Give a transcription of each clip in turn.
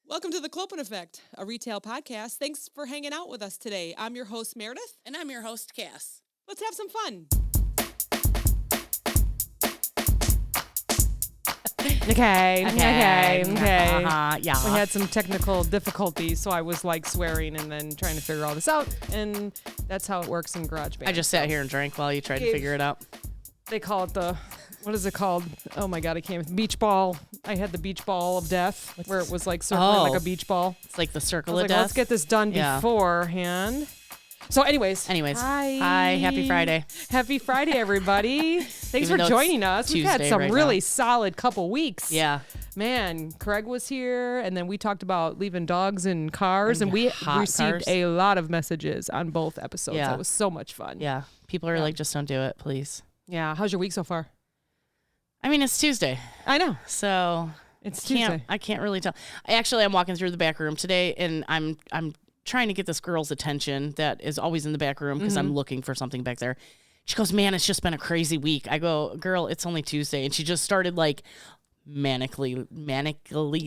Welcome to The Clopen Effect, a retail podcast. Thanks for hanging out with us today. I'm your host, Meredith. And I'm your host, Cass. Let's have some fun. Okay. Yeah. We had some technical difficulties, so I was like swearing and then trying to figure all this out. And that's how it works in GarageBand. I just sat here and drank while you tried to figure it out. They call it what is it called? Oh my God, I can't. Beach ball. I had the beach ball of death where it was like circling like a beach ball. It's like the circle of death. Let's get this done beforehand. So anyways. Hi, happy Friday. Happy Friday, everybody. Thanks Even for joining us. We've had some really solid couple weeks. Yeah. Man, Craig was here, and then we talked about leaving dogs in cars, and we received a lot of messages on both episodes. Yeah. That was so much fun. Yeah. People are like, just don't do it, please. Yeah. How's your week so far? I mean, it's Tuesday. I know. So it's Tuesday. I can't really tell. I'm walking through the back room today, and I'm trying to get this girl's attention that is always in the back room because I'm looking for something back there. She goes, man, it's just been a crazy week. I go, girl, it's only Tuesday. And she just started like manically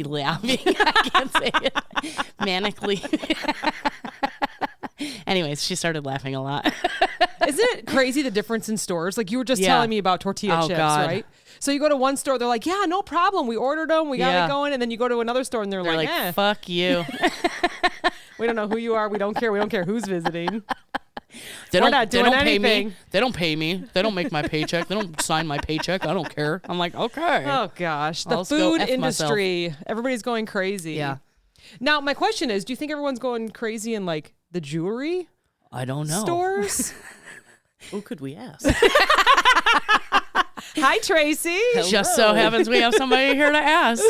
laughing. I can't say it. Manically. Anyways, she started laughing a lot. Isn't it crazy the difference in stores? Like you were just telling me about tortilla chips, right? So you go to one store, they're like, yeah, no problem. We ordered them. We got it going. And then you go to another store and they're like, fuck you. We don't know who you are. We don't care. We don't care who's visiting. We're not doing anything. Pay me. They don't pay me. They don't make my paycheck. They don't sign my paycheck. I don't care. I'm like, okay. Oh, gosh. The food industry. Everybody's going crazy. Yeah. Now, my question is, do you think everyone's going crazy in like the jewelry I don't know. stores? Who could we ask? Hi, Tracy. Hello. Just so happens we have somebody here to ask.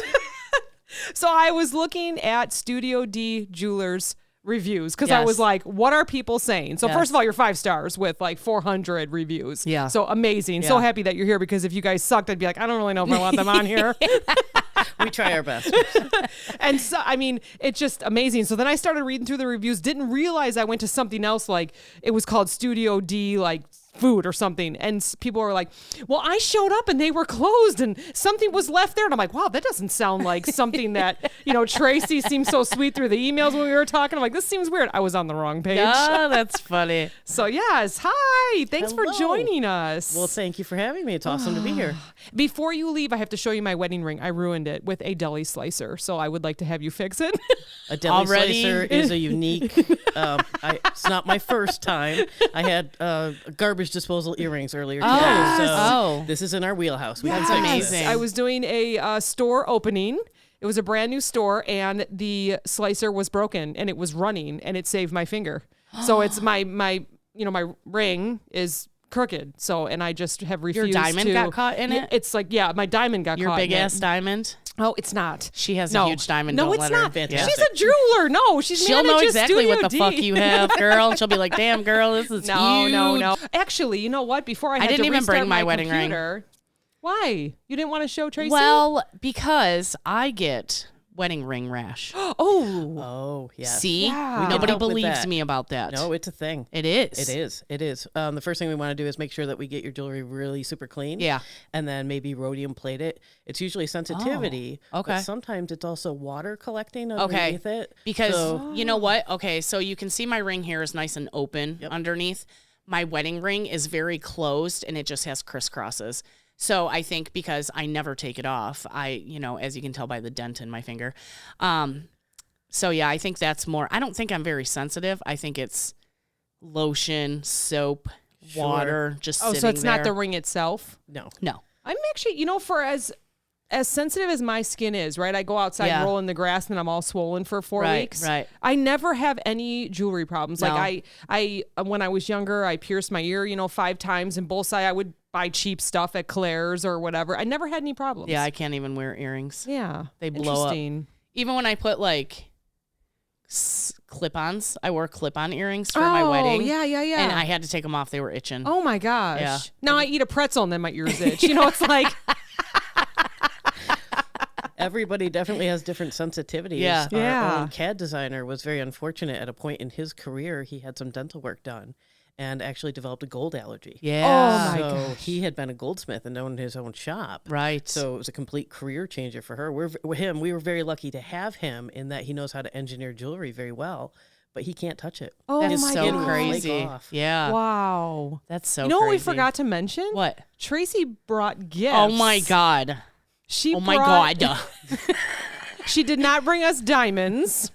So I was looking at Studio D Jewelers reviews because I was like, what are people saying? So first of all, you're 5 stars with like 400 reviews. Yeah. So amazing. Yeah. So happy that you're here because if you guys sucked, I'd be like, I don't really know if I want them on here. We try our best. And so, I mean, it's just amazing. So then I started reading through the reviews, didn't realize I went to something else, like it was called Studio D, like food or something. And people were like, well, I showed up and they were closed and something was left there. And I'm like, wow, that doesn't sound like something that, Tracy seemed so sweet through the emails when we were talking. I'm like, this seems weird. I was on the wrong page. Oh, that's funny. So yes, hi. Thanks for joining us. Well, thank you for having me. It's awesome to be here. Before you leave, I have to show you my wedding ring. I ruined it with a deli slicer. So I would like to have you fix it. A deli slicer is a unique, it's not my first time. I had garbage disposal earrings earlier today. So this is in our wheelhouse. That's amazing. I was doing a store opening. It was a brand new store and the slicer was broken and it was running and it saved my finger. So it's my ring is crooked. So, and I just have refused Your diamond got caught in it? It's like, my diamond got caught in it. Your big ass diamond? Oh, it's not. She has a huge diamond. No, Don't it's let not. her. She's a jeweler. No, She'll know exactly what the D. fuck you have, girl. She'll be like, damn, girl, this is huge. No. Actually, you know what? Before I had didn't to even bring my wedding computer, ring. Why? You didn't want to show Tracy? Well, because I get wedding ring rash. Oh, yes. See? Yeah. Nobody believes me about that. No, it's a thing. It is. It is. The first thing we want to do is make sure that we get your jewelry really super clean. Yeah. And then maybe rhodium plate it. It's usually sensitivity. Okay. But sometimes it's also water collecting underneath it. Because you know what? Okay, so you can see my ring here is nice and open underneath. My wedding ring is very closed and it just has crisscrosses. So I think because I never take it off, as you can tell by the dent in my finger. So yeah, I think that's more. I don't think I'm very sensitive. I think it's lotion, soap, water, just sitting there. So it's not the ring itself? No. I'm actually, for as sensitive as my skin is, right? I go outside and roll in the grass and I'm all swollen for 4 weeks. Right. I never have any jewelry problems. No. Like I when I was younger, I pierced my ear, 5 times and both sides. I would buy cheap stuff at Claire's or whatever. I never had any problems. Yeah, I can't even wear earrings. Yeah. They blow up. Even when I put like clip-ons, I wore clip-on earrings for my wedding. Yeah. And I had to take them off. They were itching. Oh my gosh. Yeah. Now I eat a pretzel and then my ears itch. It's like Everybody definitely has different sensitivities. Yeah. Our own CAD designer was very unfortunate. At a point in his career, he had some dental work done. and actually developed a gold allergy. Yeah. Oh, my So gosh. he had been a goldsmith and owned his own shop. Right. So it was a complete career changer for her. We were very lucky to have him in that he knows how to engineer jewelry very well, but he can't touch it. Oh, That's my so skin will gosh. flake crazy. off. Yeah. Wow. That's so You know what we crazy. forgot to mention? What? Tracy brought gifts. Oh my God. She Oh my brought- God. She did not bring us diamonds.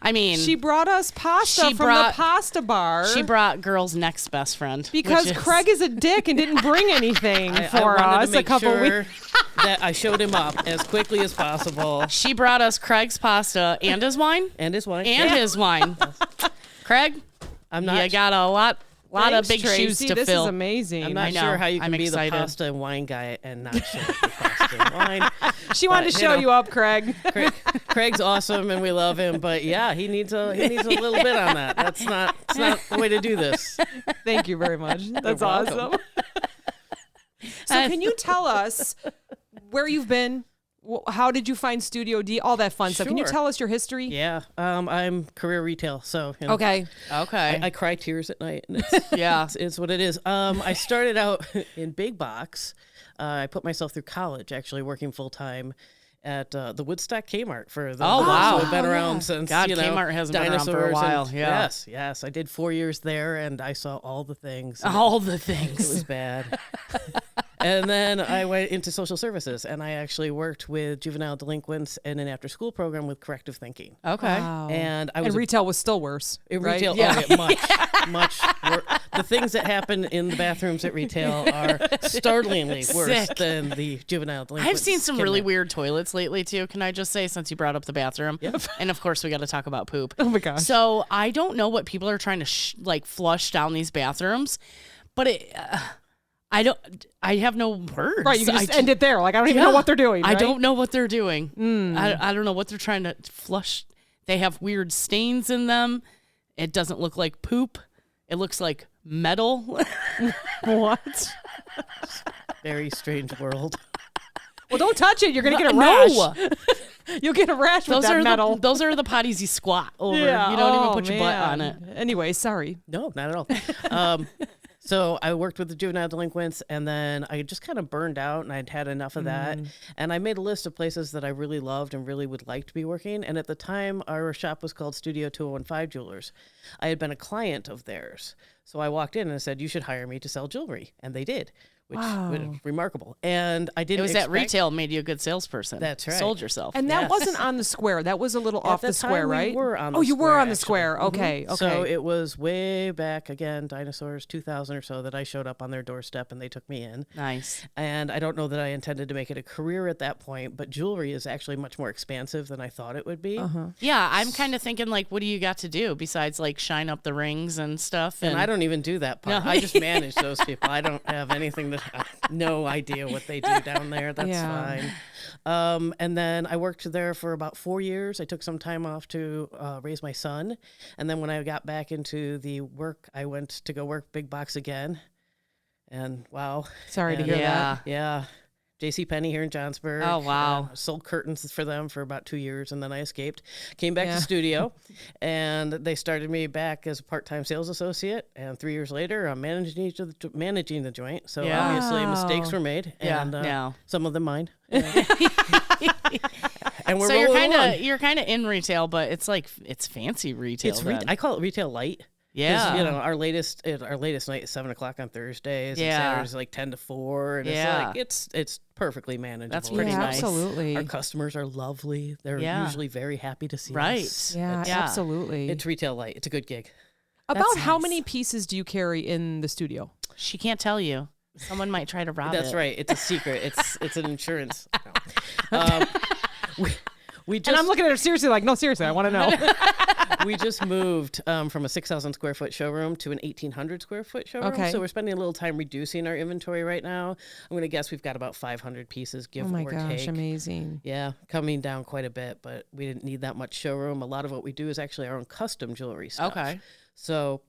I mean, She brought us pasta She from brought- the pasta bar. she brought girl's next best friend. because which is- Craig is a dick and didn't bring anything I for wanted us to make a couple sure weeks. that I showed him up as quickly as possible. She brought us Craig's pasta and his wine. And his wife. And his wine. Craig, I'm not you got a lot Thanks, of big Tracy. shoes to this fill. is amazing. I'm not I know. sure how you can I'm be excited. the pasta and wine guy and not show up the pasta and wine. She wanted But, to you show know. you up, Craig. Craig's awesome and we love him, but yeah, he needs a little bit on that. It's not the way to do this. Thank you very much. That's You're welcome. awesome. So can you tell us where you've been? How did you find Studio D? All that fun stuff. Can you Sure. tell us your history? Yeah, I'm career retail, so you know, Okay. Okay. I cry tears at night. And it's, yeah. it's what it is. I started out in big box. I put myself through college, actually working full time at the Woodstock Kmart for the Oh, wow. who have been Oh, around yeah. since God, you know, Kmart hasn't been around for a dinosaurs while, and- yeah. Yes. I did 4 years there, and I saw all the things. and All the It things. was bad. And then I went into social services, and I actually worked with juvenile delinquents in an after-school program with corrective thinking. Okay. Wow. And I And was a retail was still worse. in right? retail, Yeah. much worse. The things that happen in the bathrooms at retail are startlingly worse Sick. than the juvenile delinquents. I've seen some really kidnap. weird toilets lately too. Can I just say, since you brought up the bathroom, and of course we got to talk about poop. Oh my gosh. So I don't know what people are trying to like flush down these bathrooms, but I have no words. Right, you can just I end it there. Like I don't even know Yeah. what they're doing. I right? don't know what they're doing. I don't know what they're trying to flush. They have weird stains in them. It doesn't look like poop. It looks like metal. What? Very strange world. Well, don't touch it. You're gonna get a rash. No. You'll get a rash with Those that are metal. those are the potties you squat over. Yeah. You don't Oh, even put your butt on man. it. Anyway, sorry. No, not at all. So I worked with the juvenile delinquents, and then I just kind of burned out, and I'd had enough of that. And I made a list of places that I really loved and really would like to be working. And at the time, our shop was called Studio 2015 Jewelers. I had been a client of theirs. So I walked in and said, you should hire me to sell jewelry. And they did, which was remarkable. And I didn't It was that expect- retail made you a good salesperson. That's right. Sold yourself. And that Yes. wasn't on the square. That was a little At off the the square, time, we right? were on the oh, you were square, on the actually. square. Okay. Okay. So it was way back again, dinosaurs, 2000 or so, that I showed up on their doorstep and they took me in. Nice. And I don't know that I intended to make it a career at that point, but jewelry is actually much more expansive than I thought it would be. Yeah, I'm kind of thinking like, what do you got to do besides like shine up the rings and stuff? And I don't even do that part. No. I just manage those people. I don't have anything that no idea what they do down there. That's Yeah. fine. And then I worked there for about 4 years. I took some time off to raise my son. And then when I got back into the work, I went to go work big box again. And wow. Sorry to And, hear Yeah. that. Yeah. J.C. Penney here in Johnsburg. Oh, wow. Sold curtains for them for about 2 years, and then I escaped. Came back Yeah. to studio, and they started me back as a part-time sales associate. And 3 years later, I'm managing the joint. So Yeah. obviously, mistakes Wow. were made. Yeah. And, Yeah. some of them mine. And we're So you're rolling along. you're kind of in retail, but it's like it's fancy retail. It's then. I call it retail light. 'Cause, yeah. you know, our latest night is 7:00 on Thursdays. Yeah. And Saturdays like 10 to 4. And Yeah. it's like it's perfectly manageable. That's pretty Yeah, nice. absolutely. Our customers are lovely. They're Yeah. usually very happy to see Right. us. Yeah, Yeah. absolutely. It's retail light. It's a good gig. About That's how nice. many pieces do you carry in the studio? She can't tell you. Someone might try to rob That's it. right. It's a secret. It's an insurance. No. We And I'm just looking at her seriously, like, no, seriously, I want to know. we just moved from a 6,000 square foot showroom to an 1,800 square foot showroom. Okay. So we're spending a little time reducing our inventory right now. I'm going to guess we've got about 500 pieces, give Oh my or gosh, take. amazing. Yeah, coming down quite a bit, but we didn't need that much showroom. A lot of what we do is actually our own custom jewelry stuff. Okay. So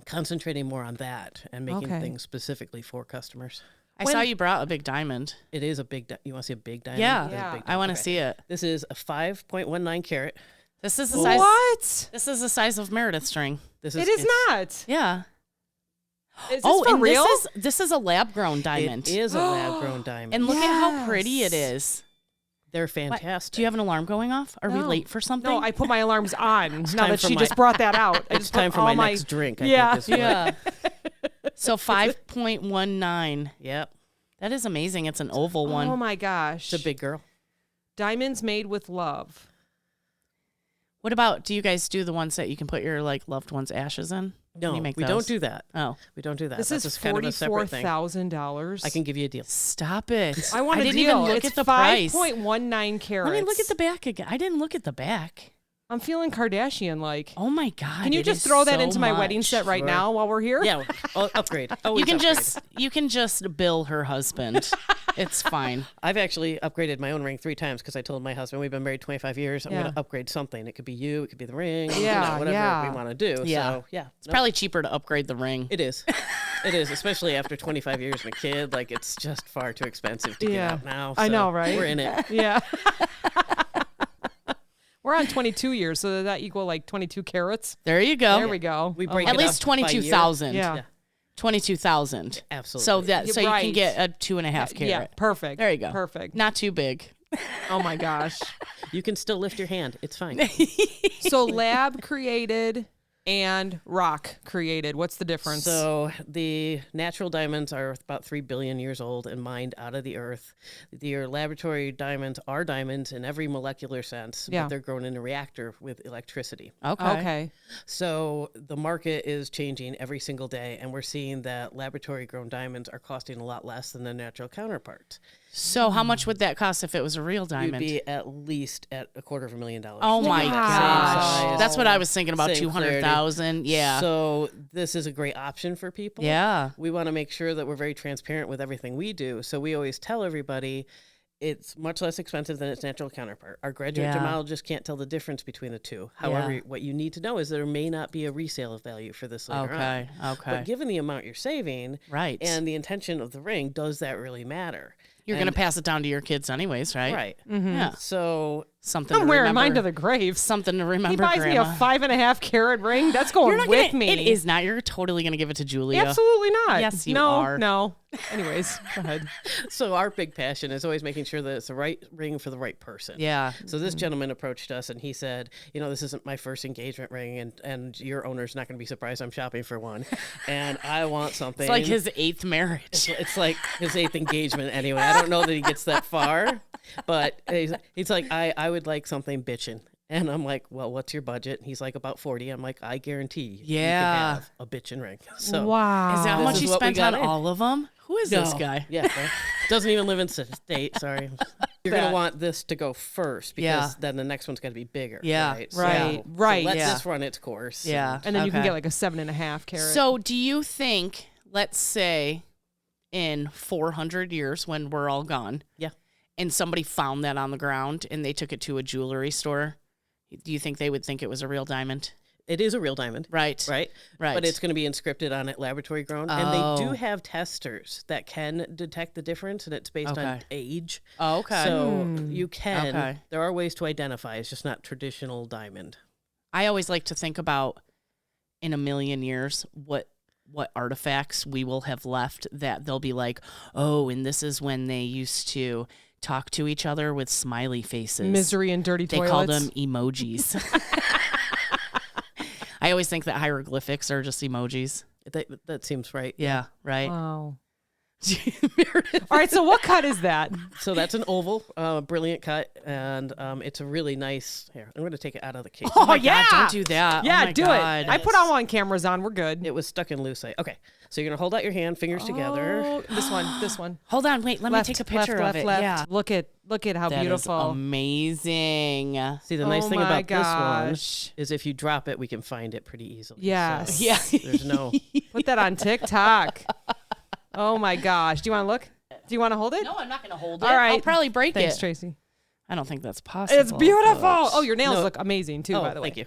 concentrating more on that and making Okay. things specifically for customers. I saw you brought a big diamond. It is a big. You want to see a big diamond? Yeah. It is a Yeah. big I want to diamond. see it. This is a 5.19 carat. This is the size. What? This is the size of Meredith string. This is It is it's- not. Yeah. Is this Oh, for and real? this is a lab grown diamond. It is a lab grown diamond. And look at how pretty it Yes. is. They're What? fantastic. Do you have an alarm going off? Are we No. late for something? No, I put my alarms on. Now time that for she my- just brought that out. I It's just put time for all my next drink. I Yeah. think is what- Yeah. So 5.19. Yep. That is amazing. It's an oval one. Oh my gosh. It's a big girl. Diamonds made with love. What about, do you guys do the ones that you can put your like loved one's ashes in? No, You make we those? don't do that. Oh, We don't do that. This That's is just kind of a separate thing. $44,000. I can give you a deal. stop it. I want a didn't deal. even look It's at the price. 5.19 carats. Let me look at the back again. I didn't look at the back. I'm feeling Kardashian like. Oh my God. Can you it just is throw that so into my wedding much. set right Sure. now while we're here? Yeah, upgrade. You Always can upgrade. you can just bill her husband. It's fine. I've actually upgraded my own ring 3 times because I told my husband we've been married 25 years. I'm Yeah. going to upgrade something. It could be you. It could be the ring. Yeah, whatever yeah. we want to do. Yeah. So, yeah. It's probably cheaper to upgrade the ring. It is. It is, especially after 25 years and a kid. Like, it's just far too expensive to Yeah. get out now. I so know, right? We're in it. Yeah. We're on 22 years, so does that equal like 22 carats? There you go. There we go. We break At it least up by year. 22,000. Yeah. Yeah. 22,000. Absolutely. So that so you Right. can get a 2.5 carat. Yeah, perfect. There you go. Perfect. Not too big. Oh my gosh. You can still lift your hand. It's fine. So lab created and rock created. What's the difference? So the natural diamonds are about 3 billion years old and mined out of the earth. Your laboratory diamonds are diamonds in every molecular sense, Yeah. but they're grown in a reactor with electricity. Okay. So the market is changing every single day, and we're seeing that laboratory grown diamonds are costing a lot less than the natural counterparts. So how much would that cost if it was a real You'd diamond? be at least at $250,000. Oh my Same gosh. size, That's what I was thinking about, same 200,000. Yeah. So this is a great option for people. Yeah. We want to make sure that we're very transparent with everything we do. So we always tell everybody it's much less expensive than its natural counterpart. Our graduate Yeah. gemologist can't tell the difference between the two. However, what you need to know is there may not be a resale value for this later Okay. on. Okay. But given the amount you're saving Right. and the intention of the ring, does that really matter? You're going to pass it down to your kids anyways, right? Right. Yeah. So Something I'm to wearing remember. mine to the grave. Something to remember, He buys Grandma. me a 5.5 carat ring. That's going You're not with gonna, me. It is not. You're totally going to give it to Julia. Absolutely not. Yes, you no, are. No. Anyways, go ahead. So our big passion is always making sure that it's the right ring for the right person. Yeah. So this gentleman approached us and he said, you know, this isn't my first engagement ring and your owner's not going to be surprised I'm shopping for one. And I want something. It's like his 8th marriage. It's like his 8th engagement anyway. I don't know that he gets that far, but he's like, I would like something bitchin'. And I'm like, well, what's your budget? He's like, about 40. I'm like, I guarantee you Yeah. can have a bitchin' ring. So Wow. Is that how This much is you what we spent got on in. all of them? Who is this No. guy? Yeah, right. Doesn't even live in state. Sorry, you're gonna want this to go first because Yeah. then the next one's got to be bigger. Yeah. right, Right, So right. let Yeah. this run its course. Yeah. And then you can Okay. get like a 7.5 carat. So, do you think, let's say, in 400 years when we're all gone, Yeah. and somebody found that on the ground and they took it to a jewelry store, do you think they would think it was a real diamond? It is a real diamond. Right. Right. Right. But it's going to be inscripted on it, laboratory grown, and they do Oh. have testers that can detect the difference, and it's based on Okay. age. Oh, okay. So you can. Okay. There are ways to identify. It's just not traditional diamond. I always like to think about in a million years what artifacts we will have left that they'll be like, oh, and this is when they used to talk to each other with smiley faces. Misery and dirty They toilets. call them emojis. I always think that hieroglyphics are just emojis. That seems right. Yeah, right. Wow. Meredith. All right. So what cut is that? So that's an oval, brilliant cut, and it's a really nice. Here, I'm going to take it out of the case. Oh, my yeah. God, don't do that. Yeah, oh my do God. it. I put all on cameras on. We're good. It was stuck in loose. Okay, so you're going to hold out your hand, fingers together. Oh, this one. This one. Hold on, wait. Let Left, me take a picture left, of it. left. Yeah, Look at how that is beautiful. amazing. See, the nice Oh thing my about gosh. this one is if you drop it, we can find it pretty easily. Yes. So Yeah. there's no. Put that on TikTok. Oh my gosh. Do you want to look? Do you want to hold it? No, I'm not going to hold it. All right. I'll probably break Thanks, it. Tracy. I don't think that's possible. It's beautiful. but Oh, your nails No. look amazing too, Oh, by the way. thank you.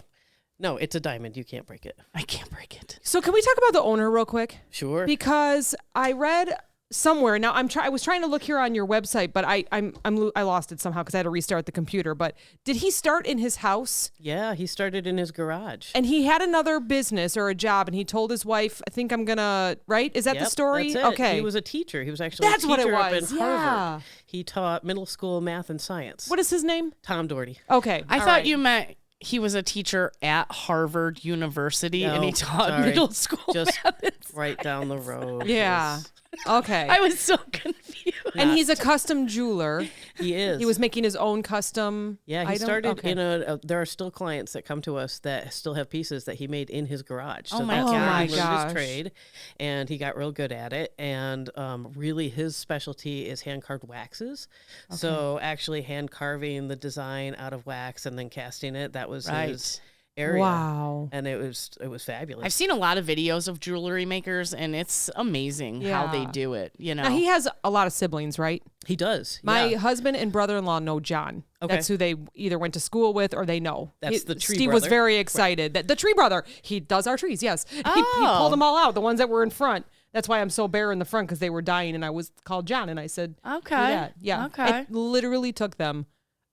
No, it's a diamond. You can't break it. I can't break it. So can we talk about the owner real quick? Sure. Because I read somewhere now. I was trying to look here on your website, but I lost it somehow because I had to restart the computer. But did he start in his house? Yeah, he started in his garage. And he had another business or a job, and he told his wife, "I think I'm gonna." Right? Is that the Yep, story? that's it. Okay. He was a teacher. He was actually That's a what it teacher up in was. Harvard. Yeah. He taught middle school math and science. What is his name? Tom Doherty. Okay. I all thought right. you meant he was a teacher at Harvard University and he No, taught sorry. middle school Just math and right down the road. Yeah. is- Okay. I was so confused. And he's a custom jeweler. He is. He was making his own custom. Yeah, he item? started Okay. in a. There are still clients that come to us that still have pieces that he made in his garage. So Oh my that's gosh. where Oh my he learned gosh. his trade, and he got real good at it. And really, his specialty is hand carved waxes. So actually, hand carving the design out of wax and then casting it. That was Right. his area. Wow. And it was fabulous. I've seen a lot of videos of jewelry makers and it's amazing how they Yeah. do it, you know. Now he has a lot of siblings, right? he does. My yeah. husband and brother-in-law know John. Okay. That's who they either went to school with or they know. That's the tree Steve was brother. very excited that the tree brother, he does our trees. Yes. He pulled them all out, the ones that were in front. That's why I'm so bare in the front because they were dying and I was called John and I said, "Do Okay. that." Yeah. Okay. It literally took them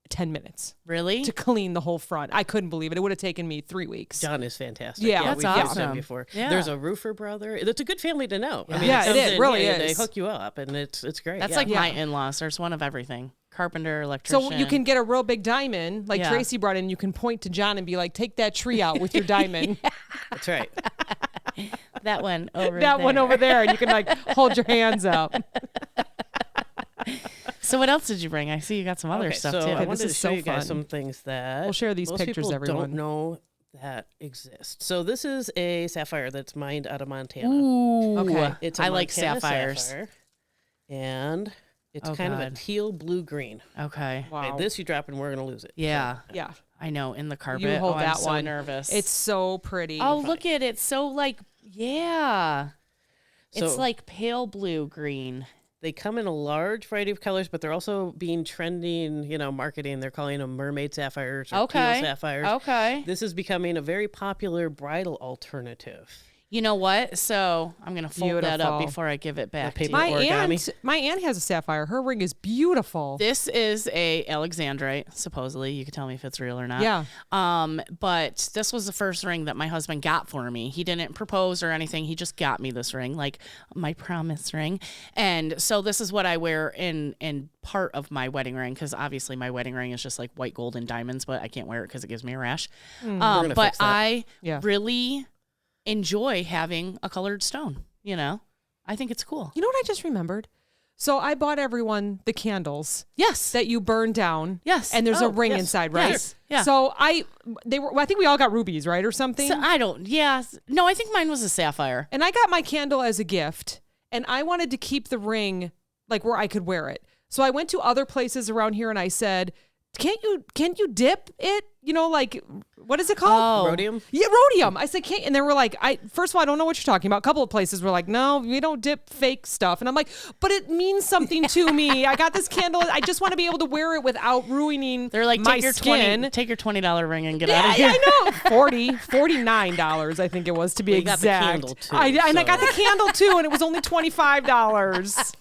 10 minutes Really? to clean the whole front. I couldn't believe it. It would have taken me 3 weeks. John is fantastic. Yeah, yeah that's we've used him awesome. before. Yeah. There's a roofer brother. It's a good family to know. I mean, Yeah, comes it in, really yeah, is. They hook you up, and it's great. That's yeah. like Yeah. my in-laws. There's one of everything. Carpenter, So electrician. you can get a real big diamond, like Yeah. Tracy brought in. You can point to John and be like, "Take that tree out with your diamond." That's right. that one over That one there. over there, and you can like hold your hands up. So what else did you bring? I see you got some other Okay, stuff so too. I this wanted to is show so you guys fun. some things that We'll share these most pictures, people everyone. don't know that exist. So this is a sapphire that's mined out of Montana. Ooh. Okay. It's a I like Montana sapphires. sapphire, and it's Oh, kind of a God. teal blue green. Okay. Wow. Okay, this you drop and we're gonna lose it. Yeah. Yeah. I know. In the carpet. You hold oh, that I'm so one. nervous. It's so pretty. Oh, look at it. So like, yeah. It's So- like pale blue green. They come in a large variety of colors, but they're also being trending, marketing. They're calling them mermaid sapphires or Okay. teal sapphires. Okay. This is becoming a very popular bridal alternative. You know what? So I'm gonna fold that up Beautiful. before I give it back to paper- you. my origami. aunt has a sapphire. Her ring is beautiful. This is a Alexandrite, supposedly. You can tell me if it's real or not. Yeah. But this was the first ring that my husband got for me. He didn't propose or anything. He just got me this ring, like my promise ring. And so this is what I wear in part of my wedding ring, because obviously my wedding ring is just like white gold and diamonds, but I can't wear it because it gives me a rash. gonna But fix that. I Yeah. really enjoy having a colored stone. I think it's cool. You know what I just remembered? So I bought everyone the candles Yes. that you burn down. Yes. And there's Oh, a ring yes. inside, right? Yes. Yeah. So I think we all got rubies, right, or something. So I don't. Yeah. No, I think mine was a sapphire. And I got my candle as a gift, and I wanted to keep the ring like where I could wear it. So I went to other places around here and I said, can't you dip it? Like, what is it called? Oh. Rhodium? Yeah, rhodium. I said, can't. And they were like, first of all, I don't know what you're talking about. A couple of places were like, no, we don't dip fake stuff. And I'm like, but it means something to me. I got this candle. I just want to be able to wear it without ruining They're like, my take your skin. $20 ring and get out of Yeah, here. I know. $49, I think it was, to be Well, you got the exact. candle, too, And I got so- the candle too, and it was only $25.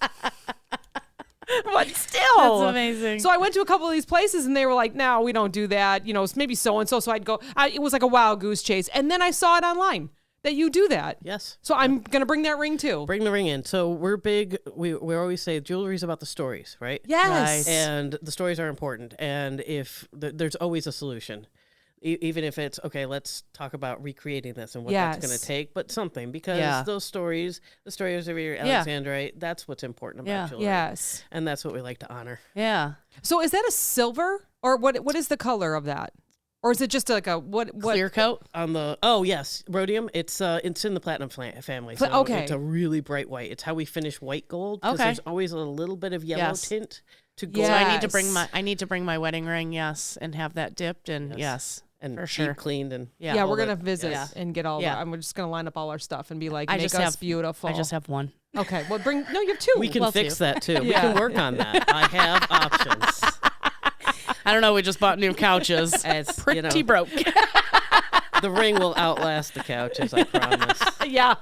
But still, That's amazing. So I went to a couple of these places, and they were like, "No, we don't do that. Maybe so and so." So I'd go. It was like a wild goose chase, and then I saw it online that you do that. Yes. So I'm gonna bring that ring too. Bring the ring in. So we're big. We always say jewelry's about the stories, right? Yes. Right. And the stories are important. And if there's always a solution, even if it's okay, let's talk about recreating this and what that's going Yes. to take, but something, because Yeah. those stories, the stories of your Yeah. Alexandrite, that's what's important about Yeah. jewelry. Yes. And that's what we like to honor. Yeah. So is that a silver, or what is the color of that, or is it just like a what? Clear coat. On the yes, rhodium. It's in the platinum family. So Okay. it's a really bright white. It's how we finish white gold, because Okay. there's always a little bit of yellow Yes. tint to gold. So I need to bring Yes. I need to bring my wedding ring, yes, and have that dipped, and yes, and for deep sure. cleaned and Yeah, all we're that- gonna visit yes. and get all Yeah. that. I'm just gonna line up all our stuff and be like, I make just us have beautiful. I just have one. Okay, well, no, you have two. We can Well, fix too. that too. We Yeah. can work on that. I have options. I don't know. We just bought new couches. As Pretty broke. the ring will outlast the couches, I promise. Yeah.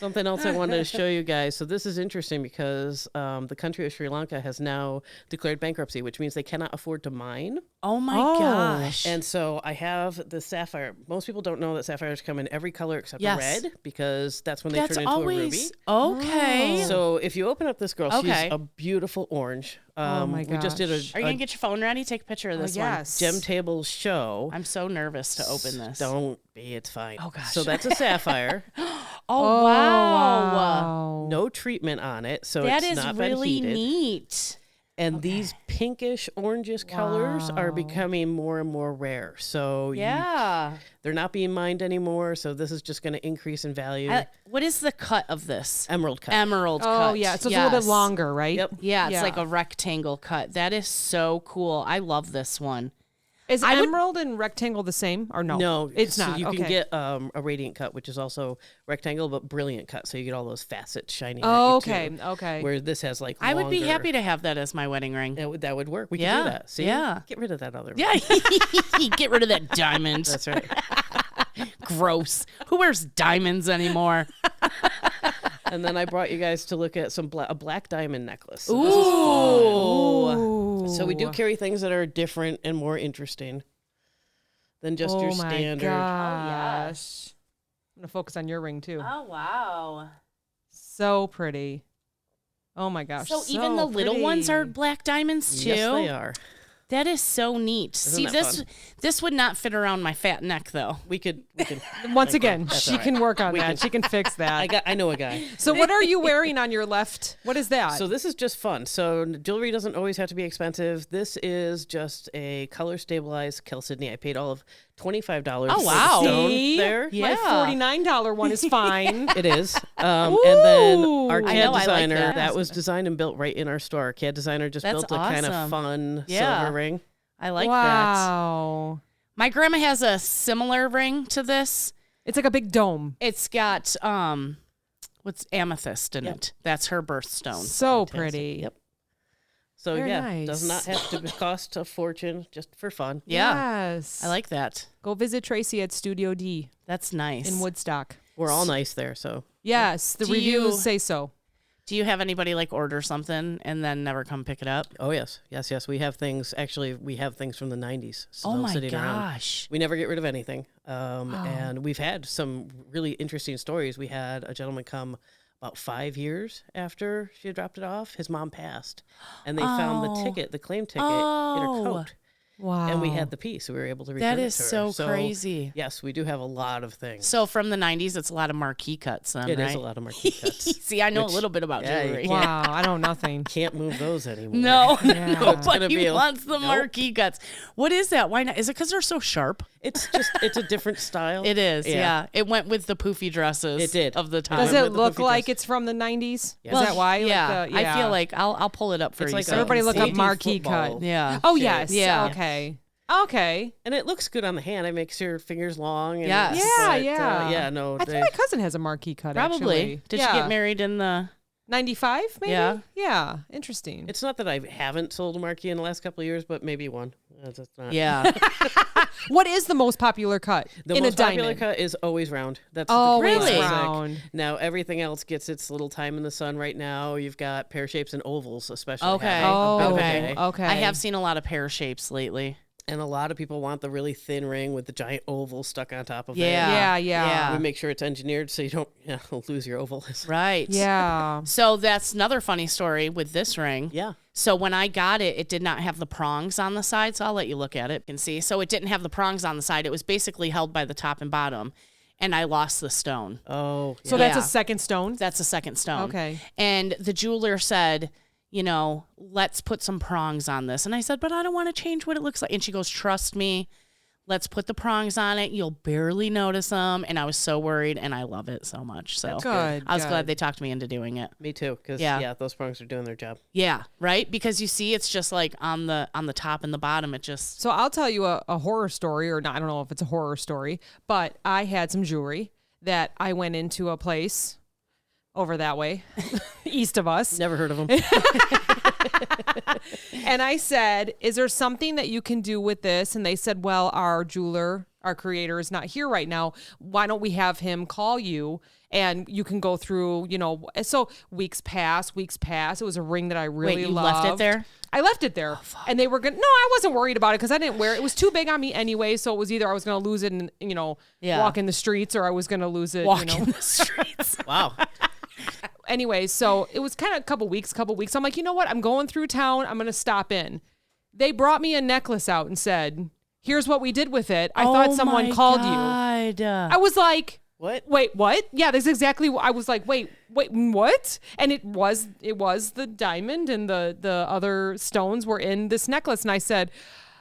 Something else I wanted to show you guys. So this is interesting because the country of Sri Lanka has now declared bankruptcy, which means they cannot afford to mine. Oh my Oh. gosh. And so I have the sapphire. Most people don't know that sapphires come in every color except Yes. red because that's when they That's turn into a ruby. always okay. So if you open up this girl, Okay. she's a beautiful orange. Oh my We just did gosh. Are you a gonna get your phone ready? Take a picture of this yes. gem table show. one. I'm so nervous to open this. Don't be, it's fine. Oh, gosh. So that's a sapphire. Oh, wow. Wow. No treatment on it, so That it's is not really been heated. neat. And these pinkish, orangish colors are becoming more and more rare. So Yeah. they're not being mined anymore. So this is just going to increase in value. What is the cut of this? Emerald cut. Emerald Oh, cut. yeah. So it's a little bit Yes. longer, right? Yep. Yeah, it's Yeah. like a rectangle cut. That is so cool. I love this one. Is I would- emerald and rectangle the same or no? No, it's so not. You okay. can get a radiant cut, which is also rectangle but brilliant cut, so you get all those facets shining. Oh, at you okay. too. Okay. Where this has like I would be longer- happy to have that as my wedding ring. That would work. We Yeah, could do that. See, yeah. Get rid of that other. Yeah. Get rid of that diamond. That's right. Gross. Who wears diamonds anymore? And then I brought you guys to look at a black diamond necklace. So Ooh. this is fun. Ooh. So we do carry things that are different and more interesting than just Oh your my standard. gosh. I'm gonna focus on your ring too. Oh, wow. So pretty. Oh my gosh. So even the little ones are black diamonds too? Yes, they are. That is so neat. See, that this fun? this would not fit around my fat neck though. We could. Once again, That's she all right. can work on We that. can- She can fix that. I know a guy. So what are you wearing on your left? What is that? So this is just fun. So jewelry doesn't always have to be expensive. This is just a color stabilized chalcedony. I paid all of $25. Oh, for the wow. stone See? there. Yeah. My $49 one is fine. It is. And then our Ooh. I CAD know, I like designer, that. that was designed and built right in our store. Our CAD designer just That's built a kind of awesome. fun Yeah. silver ring. I like that. Wow. My grandma has a similar ring to this. It's like a big dome. It's got what's amethyst in it. That's her birthstone. So pretty. Yep. So Very yeah, does nice. not have to cost a fortune, just for fun. Yeah. Yes. I like that. Go visit Tracy at Studio D That's nice. in Woodstock. We're all nice there, so Yes, the Do reviews you- say so. Do you have anybody like order something and then never come pick it up? oh yes. We have things. Actually, we have things from the '90s still Oh my sitting around. gosh. We never get rid of anything. And we've had some really interesting stories. We had a gentleman come about 5 years after she had dropped it off. His mom passed, and they found the ticket, the claim ticket, in her Oh. coat. Wow. And we had the piece, so we were able to return That it is to her. so crazy. Yes, we do have a lot of things. So from the 90s, it's a lot of marquee cuts then, It is right? a lot of marquee cuts. See, I know Which- a little bit about yeah, you jewelry. can't- Wow, I know nothing. Can't move those anymore. No, Yeah. It's gonna nobody be a- wants the Nope. marquee cuts. What is that? Why not? Is it because they're so sharp? It's a different style. It is, Yeah. yeah. It went with the poofy dresses. It did. of the time. Does went it with the look poofy like dress. it's from the 90s? Yes. Is that why? Like Yeah, the- I feel like I'll pull it up for It's you. like so a you Everybody can look see. up AD marquee football. cut. Yeah. Oh, shape. yes. Yeah. Okay. Okay. And it looks good on the hand. It makes your fingers long. And Yes. it's- Yeah, but, yeah. yeah, no. I think my cousin has a marquee cut, Probably. actually. Did yeah. she get married in the? 95, maybe? Yeah. Yeah. Interesting. It's not that I haven't sold a marquee in the last couple of years, but maybe one. That's not. Yeah. What is the most popular cut The in most a diamond? popular cut is always round. That's Always the classic. round. Now everything else gets its little time in the sun right now. You've got pear shapes and ovals, especially. Okay. having a Oh, bit of a okay. day. Okay. I have seen a lot of pear shapes lately. And a lot of people want the really thin ring with the giant oval stuck on top of it. Yeah, yeah. We make sure it's engineered so you don't lose your oval. Right. Yeah. So that's another funny story with this ring. Yeah. So when I got it, it did not have the prongs on the side. So I'll let you look at it. You can see. So it didn't have the prongs on the side. It was basically held by the top and bottom. And I lost the stone. Oh. So yeah. that's a Yeah. second stone? That's a second stone. Okay. And the jeweler said, you know, let's put some prongs on this. And I said, but I don't want to change what it looks like. And she goes, trust me, let's put the prongs on it. You'll barely notice them. And I was so worried, and I love it so much. So Good. I was good. glad they talked me into doing it. Me too. Because Yeah. yeah, those prongs are doing their job. Yeah, right? Because you see it's just like on the top and the bottom, it just So I'll tell you a horror story, or not, I don't know if it's a horror story, but I had some jewelry that I went into a place over that way, east of us. Never heard of them. And I said, is there something that you can do with this? And they said, well, our jeweler our creator, is not here right now. Why don't we have him call you and you can go through, so weeks pass. It was a ring that I really Wait, you loved. left it there? I left it there. And they were going to, no, I wasn't worried about it because I didn't wear it. It was too big on me anyway. So it was either I was going to lose it and, walk in the streets, or I was going to lose it, Walk in the streets. Wow. Anyway, so it was kind of a couple weeks. I'm like, you know what? I'm going through town. I'm going to stop in. They brought me a necklace out and said, here's what we did with it. I thought someone called you. I was like, What? wait, what? Yeah, that's exactly what I was like, wait, what? And it was the diamond and the other stones were in this necklace. And I said,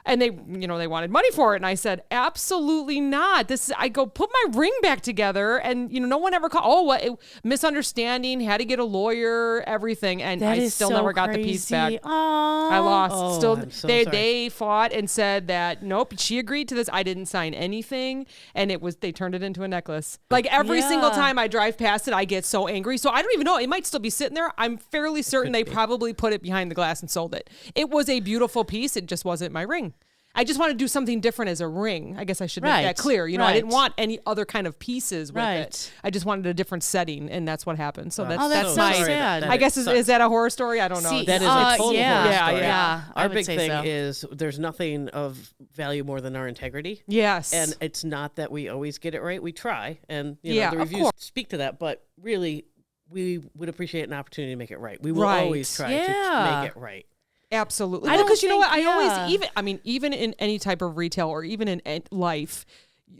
and they wanted money for it. And I said, absolutely not. I go, put my ring back together. And, no one ever called. Oh, what? Misunderstanding, had to get a lawyer, everything. And I still never got the piece back. Aww. I lost. I'm so sorry. They fought and said that, nope, she agreed to this. I didn't sign anything. And they turned it into a necklace. Like every single time I drive past it, I get so angry. So I don't even know. It might still be sitting there. I'm fairly certain they probably put it behind the glass and sold it. It was a beautiful piece. It just wasn't my ring. I just want to do something different as a ring. I guess I should make that clear. I didn't want any other kind of pieces with it. I just wanted a different setting, and that's what happened. So that's so my. sad. I guess is that a horror story? I don't know. See, That is a total yeah. horror story. Yeah. I Our would big say thing so. is there's nothing of value more than our integrity. Yes. And it's not that we always get it right. We try, and the of reviews course. speak to that. But really, we would appreciate an opportunity to make it right. We will Right. always try Yeah. to make it right. Absolutely. I don't Because you know what? think- I always, even in any type of retail or even in life,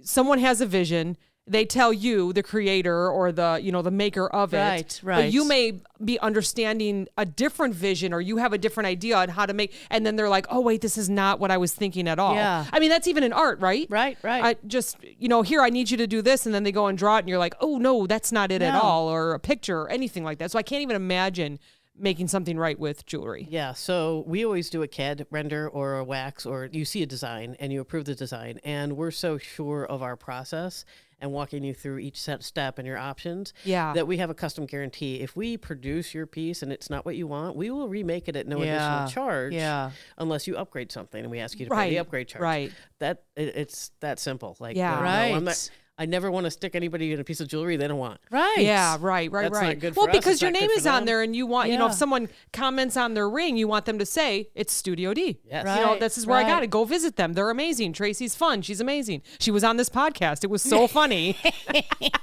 someone has a vision. They tell you, the creator or the maker of it. Right. But you may be understanding a different vision, or you have a different idea on how to make, and then they're like, oh, wait, this is not what I was thinking at all. Yeah. I mean, that's even in art, right? Right. I just, here, I need you to do this. And then they go and draw it and you're like, oh, no, that's not it at No. all. Or a picture or anything like that. So I can't even imagine making something right with jewelry. Yeah, so we always do a CAD render or a wax, or you see a design and you approve the design, and we're so sure of our process and walking you through each step and your options that we have a custom guarantee. If we produce your piece and it's not what you want, we will remake it at no additional charge unless you upgrade something and we ask you to pay the upgrade charge. Right. It's that simple. Like, Right. I never want to stick anybody in a piece of jewelry they don't want. Right. Yeah, right. That's not good Well, for us, because it's your not name good is for on them. there and you want, if Yeah. someone comments on their ring, you want them to say, it's Studio D. Yes. Right. This is where I got right. it. Go visit them. They're amazing. Tracy's fun. She's amazing. She was on this podcast. It was so funny.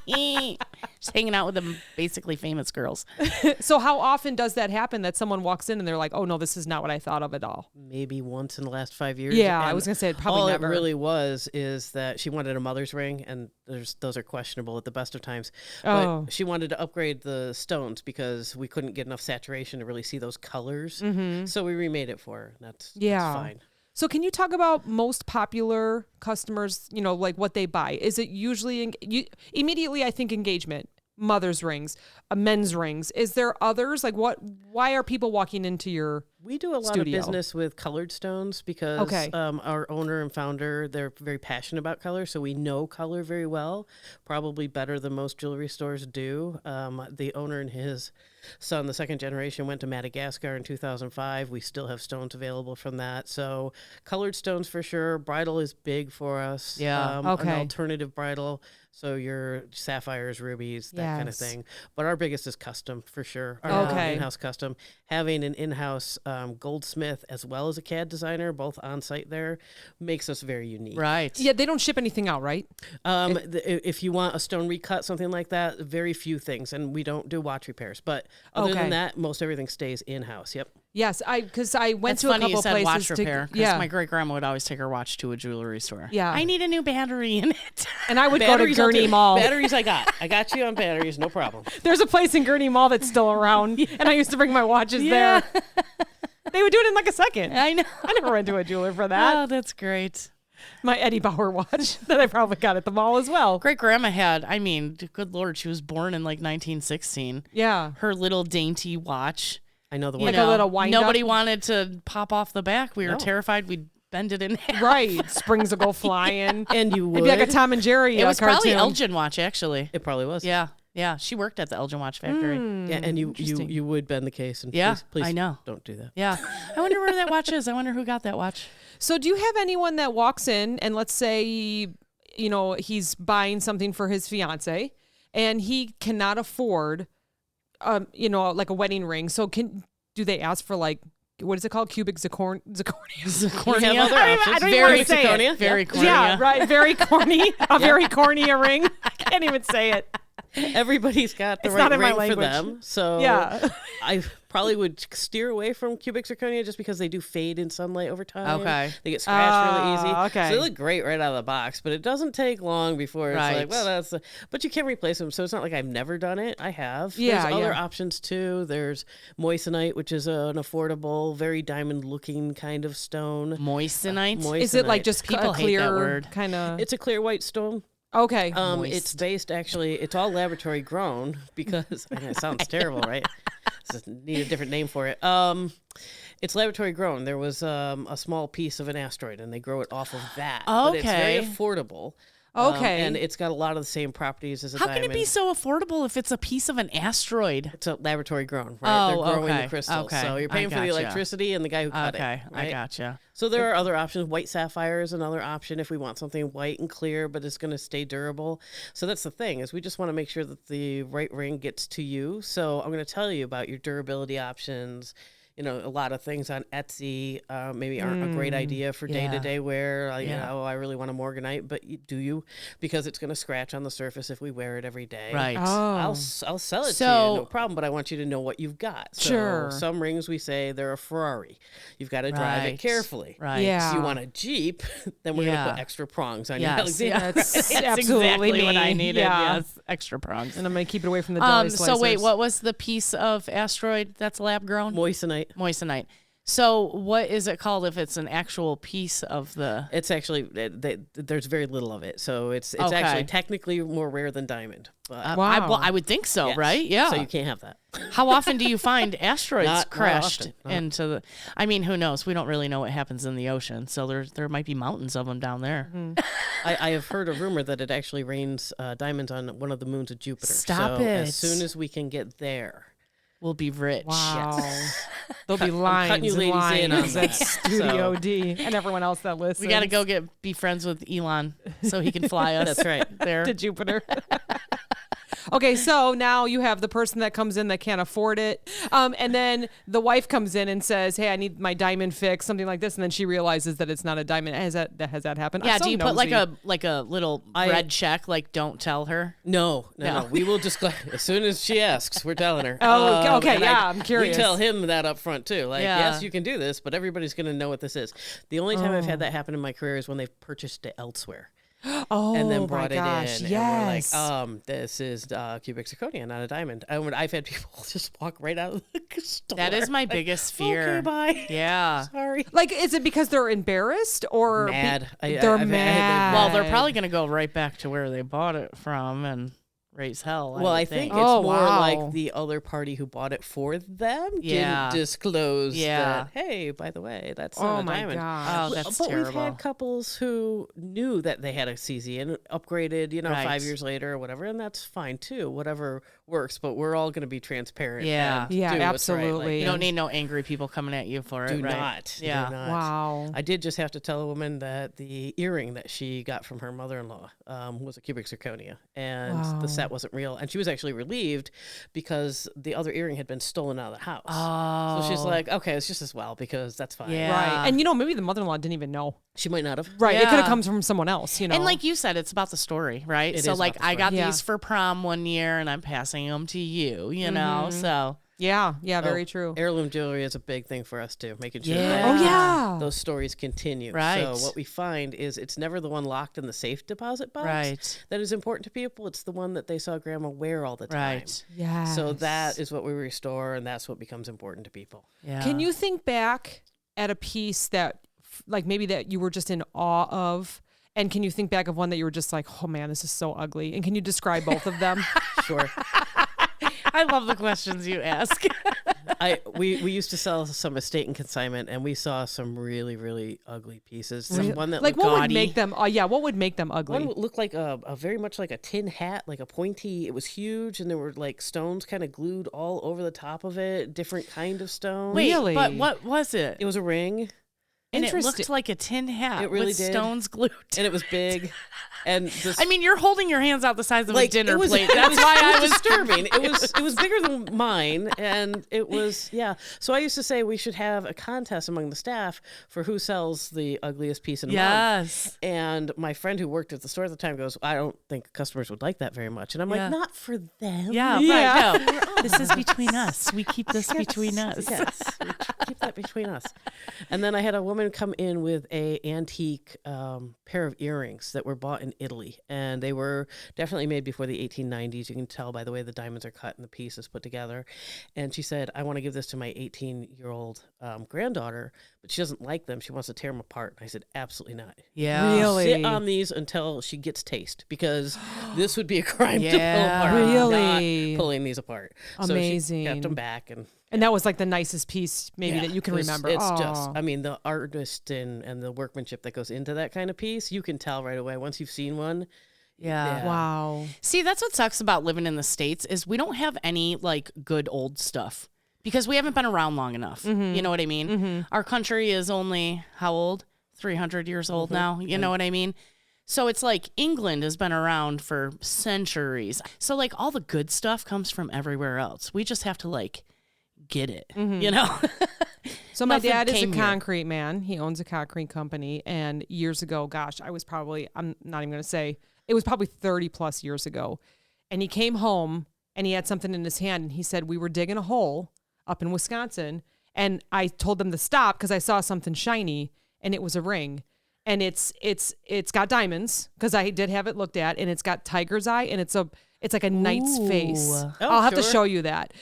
Just hanging out with the basically famous girls. So how often does that happen that someone walks in and they're like, oh, no, this is not what I thought of at all? Maybe once in the last 5 years. Yeah, I and was going to say probably all never. it really was is that she wanted a mother's ring, and those are questionable at the best of times. Oh. But she wanted to upgrade the stones because we couldn't get enough saturation to really see those colors. So we remade it for her. That's fine. So can you talk about most popular customers, like what they buy? Is it usually immediately I think engagement, mother's rings, men's rings. Is there others? Like why are people walking into your We do a lot studio? of business with colored stones because our owner and founder, they're very passionate about color. So we know color very well, probably better than most jewelry stores do. The owner and his son, the second generation, went to Madagascar in 2005. We still have stones available from that. So colored stones for sure. Bridal is big for us. Yeah. An alternative bridal. So your sapphires, rubies, that kind of thing. But our biggest is custom for sure. Our in-house custom. Having an in-house goldsmith as well as a CAD designer, both on site there, makes us very unique. Right. Yeah, they don't ship anything out, right? If you want a stone recut, something like that, very few things, and we don't do watch repairs. But other than that, most everything stays in-house. Yep. Yes, because I went That's to a funny couple you said places watch to repair. Because my great grandma would always take her watch to a jewelry store. Yeah. I need a new battery in it. and I would go to Gurney Mall. Batteries I got you on batteries, no problem. There's a place in Gurney Mall that's still around, and I used to bring my watches there. They would do it in like a second. I know. I never went to a jeweler for that. Oh, that's great. My Eddie Bauer watch that I probably got at the mall as well. Great grandma had, good Lord, she was born in like 1916. Yeah. Her little dainty watch. I know the You one. Like a know, little wind nobody up. wanted to pop off the back. We were No. terrified we'd bend it in half. Right. Springs will go flying. And you would. It'd be like a Tom and Jerry It was probably cartoon. Elgin watch, actually. It probably was. Yeah. Yeah. She worked at the Elgin Watch Factory. Yeah, and you Interesting. you would bend the case. And Yeah, please I know. don't do that. Yeah. I wonder where that watch is. I wonder who got that watch. So do you have anyone that walks in and let's say he's buying something for his fiance, and he cannot afford, like a wedding ring. So do they ask for like, what is it called? Cubic zirconia? We have other options. I don't even Very want to say zirconia. it. Very corny. Yeah, right. Very corny. A very corny ring. I can't even say it. Everybody's got the It's right not in my ring for language. them. So Yeah. I probably would steer away from cubic zirconia just because they do fade in sunlight over time. Okay. They get scratched really easy. Okay. So they look great right out of the box, but it doesn't take long before it's Right. like, well, that's... But you can replace them, so it's not like I've never done it. I have. Yeah, There's other yeah. options, too. There's moissanite, which is an affordable, very diamond-looking kind of stone. Moissanite. Is it like just People a hate that clear word. kind of? It's a clear white stone. Okay. It's based actually. It's all laboratory grown because I know it sounds terrible, right? Just need a different name for it. It's laboratory grown. There was a small piece of an asteroid, and they grow it off of that. But it's very Okay. affordable. Okay. And it's got a lot of the same properties as a How diamond. can it be so affordable if it's a piece of an asteroid? It's a laboratory grown, right? Oh, They're growing okay. the crystals. Okay. So you're I paying for the gotcha. electricity and the guy who cut Okay, it. Right? I gotcha. So there are other options. White sapphire is another option if we want something white and clear, but it's going to stay durable. So that's the thing is we just want to make sure that the right ring gets to you. So I'm going to tell you about your durability options. A lot of things on Etsy maybe aren't a great idea for yeah. day-to-day wear. Yeah. I really want a morganite, but do you? Because it's going to scratch on the surface if we wear it every day. Right. I'll sell it to So- you, no problem. But I want you to know what you've got. So Sure. some rings we say they're a Ferrari. You've got to drive Right. it carefully. Right. Yeah. If you want a Jeep, then we're Yeah. gonna put extra prongs on your Yes. Alexander. Yeah. That's It's absolutely exactly what I me. needed. Yeah. Yes. Extra prongs. And I'm gonna keep it away from the deli So wait, slicers. what was the piece of asteroid that's lab grown? Moissanite. Moissanite. So what is it called if it's an actual piece of the? It's actually there's very little of it, so it's Okay. actually technically more rare than diamond. But Wow. I would think so, yes. right? Yeah. So you can't have that. How often do you find asteroids Not crashed often, no. into the? I mean, who knows? We don't really know what happens in the ocean, so there might be mountains of them down there. I have heard a rumor that it actually rains diamonds on one of the moons of Jupiter. Stop so it. As soon as we can get there. We'll be rich. Wow. There'll be cutting lines you and ladies lines in on at that. Studio D and everyone else that listens. We got to go be friends with Elon so he can fly us. That's right. There. to Jupiter. Okay, so now you have the person that comes in that can't afford it. And then the wife comes in and says, hey, I need my diamond fixed, something like this. And then she realizes that it's not a diamond. Has that happened? I'm Yeah. so Do you put like nosy. a little red check, like don't tell her? No. We will just as soon as she asks, we're telling her. Oh, okay, and yeah, I'm curious. We tell him that up front too. Like, Yeah. yes, you can do this, but everybody's going to know what this is. The only time I've had that happen in my career is when they've purchased it elsewhere. Oh, And then my brought it gosh, in, yes. and we're like, this is cubic zirconia, not a diamond. I've had people just walk right out of the store. That is my Like, biggest fear. Okay, bye. Yeah. Sorry. Like, is it because they're embarrassed or Mad. they're I've had- mad? Well, they're probably going to go right back to where they bought it from and raise hell. Well, I would think think. it's Oh, more wow. like the other party who bought it for them Yeah. didn't disclose Yeah. that, hey, by the way, that's Oh not a my diamond. gosh. Oh, that's but terrible. we've had couples who knew that they had a CZ and upgraded, Right. 5 years later or whatever, and that's fine too. Whatever works, but we're all going to be transparent. Yeah. and Yeah, do what's right. absolutely. You don't need no angry people coming at you for it, Do right? not. Yeah. Do not. Wow. I did just have to tell a woman that the earring that she got from her mother-in-law was a cubic zirconia, and Wow. the set wasn't real. And she was actually relieved because the other earring had been stolen out of the house. Oh. So she's like, okay, it's just as well because that's fine. Yeah. Right. And maybe the mother-in-law didn't even know. She might not have. Right. It could have Yeah. come from someone else, And like you said, it's about the story, right? It so is like about the I got story. these for prom one year and I'm passing them to you, you know? So Yeah. Yeah. Very Oh, true. Heirloom jewelry is a big thing for us too, making sure Yeah. that Oh, yeah. those stories continue. Right. So what we find is it's never the one locked in the safe deposit box Right. that is important to people. It's the one that they saw grandma wear all the time. Right. Yeah. So that is what we restore, and that's what becomes important to people. Yeah. Can you think back at a piece that, like, maybe that you were just in awe of? And can you think back of one that you were just like, oh man, this is so ugly? And can you describe both of them? Sure. I love the questions you ask. We used to sell some estate and consignment, and we saw some really, really ugly pieces. Some, one that Like, looked what would gaudy. make them? Yeah, what would make them ugly? One looked like a very much like a tin hat, like a pointy. It was huge, and there were like stones kind of glued all over the top of it. Different kind of stone. Wait, Really? but what was it? It was a ring. And it Interesting. looked like a tin hat It really with did. stones glued. And it was big. And this, I mean, you're holding your hands out the size of a dinner it was, plate. it That's was- why it I was was disturbing. It was bigger than mine, and it was So I used to say we should have a contest among the staff for who sells the ugliest piece in a month. Yes. And my friend who worked at the store at the time goes, I don't think customers would like that very much. And I'm Yeah. like, not for them. Yeah, Yeah. right. No, this is between us. We keep this between us. Yes, we keep that between us. And then I had a woman come in with a antique pair of earrings that were bought in Italy, and they were definitely made before the 1890s. You can tell by the way the diamonds are cut and the pieces put together. And she said, I want to give this to my 18-year-old granddaughter, but she doesn't like them. She wants to tear them apart. And I said, absolutely not. Yeah. Really? Sit on these until she gets taste, because this would be a crime to pull Yeah. apart. Really? Not pulling these apart. So Amazing. she kept them back, and that was like the nicest piece maybe yeah, that you can it's- remember. It's just, Aw. I mean, the artist and the workmanship that goes into that kind of piece, you can tell right away once you've seen one. Yeah. Wow. See, that's what sucks about living in the States is we don't have any like good old stuff because we haven't been around long enough. You know what I mean? Our country is only how old? 300 years old now. You know what I mean? So it's like England has been around for centuries. So like all the good stuff comes from everywhere else. We just have to like get it, you know? So my Nothing dad is a came here. concrete man. He owns a concrete company. And years ago, gosh, I'm not even going to say, it was probably 30 plus years ago. And he came home and he had something in his hand. And he said, we were digging a hole up in Wisconsin. And I told them to stop because I saw something shiny and it was a ring. And it's got diamonds because I did have it looked at, and it's got tiger's eye, and it's like a knight's face. Ooh. I'll have to sure. show you that.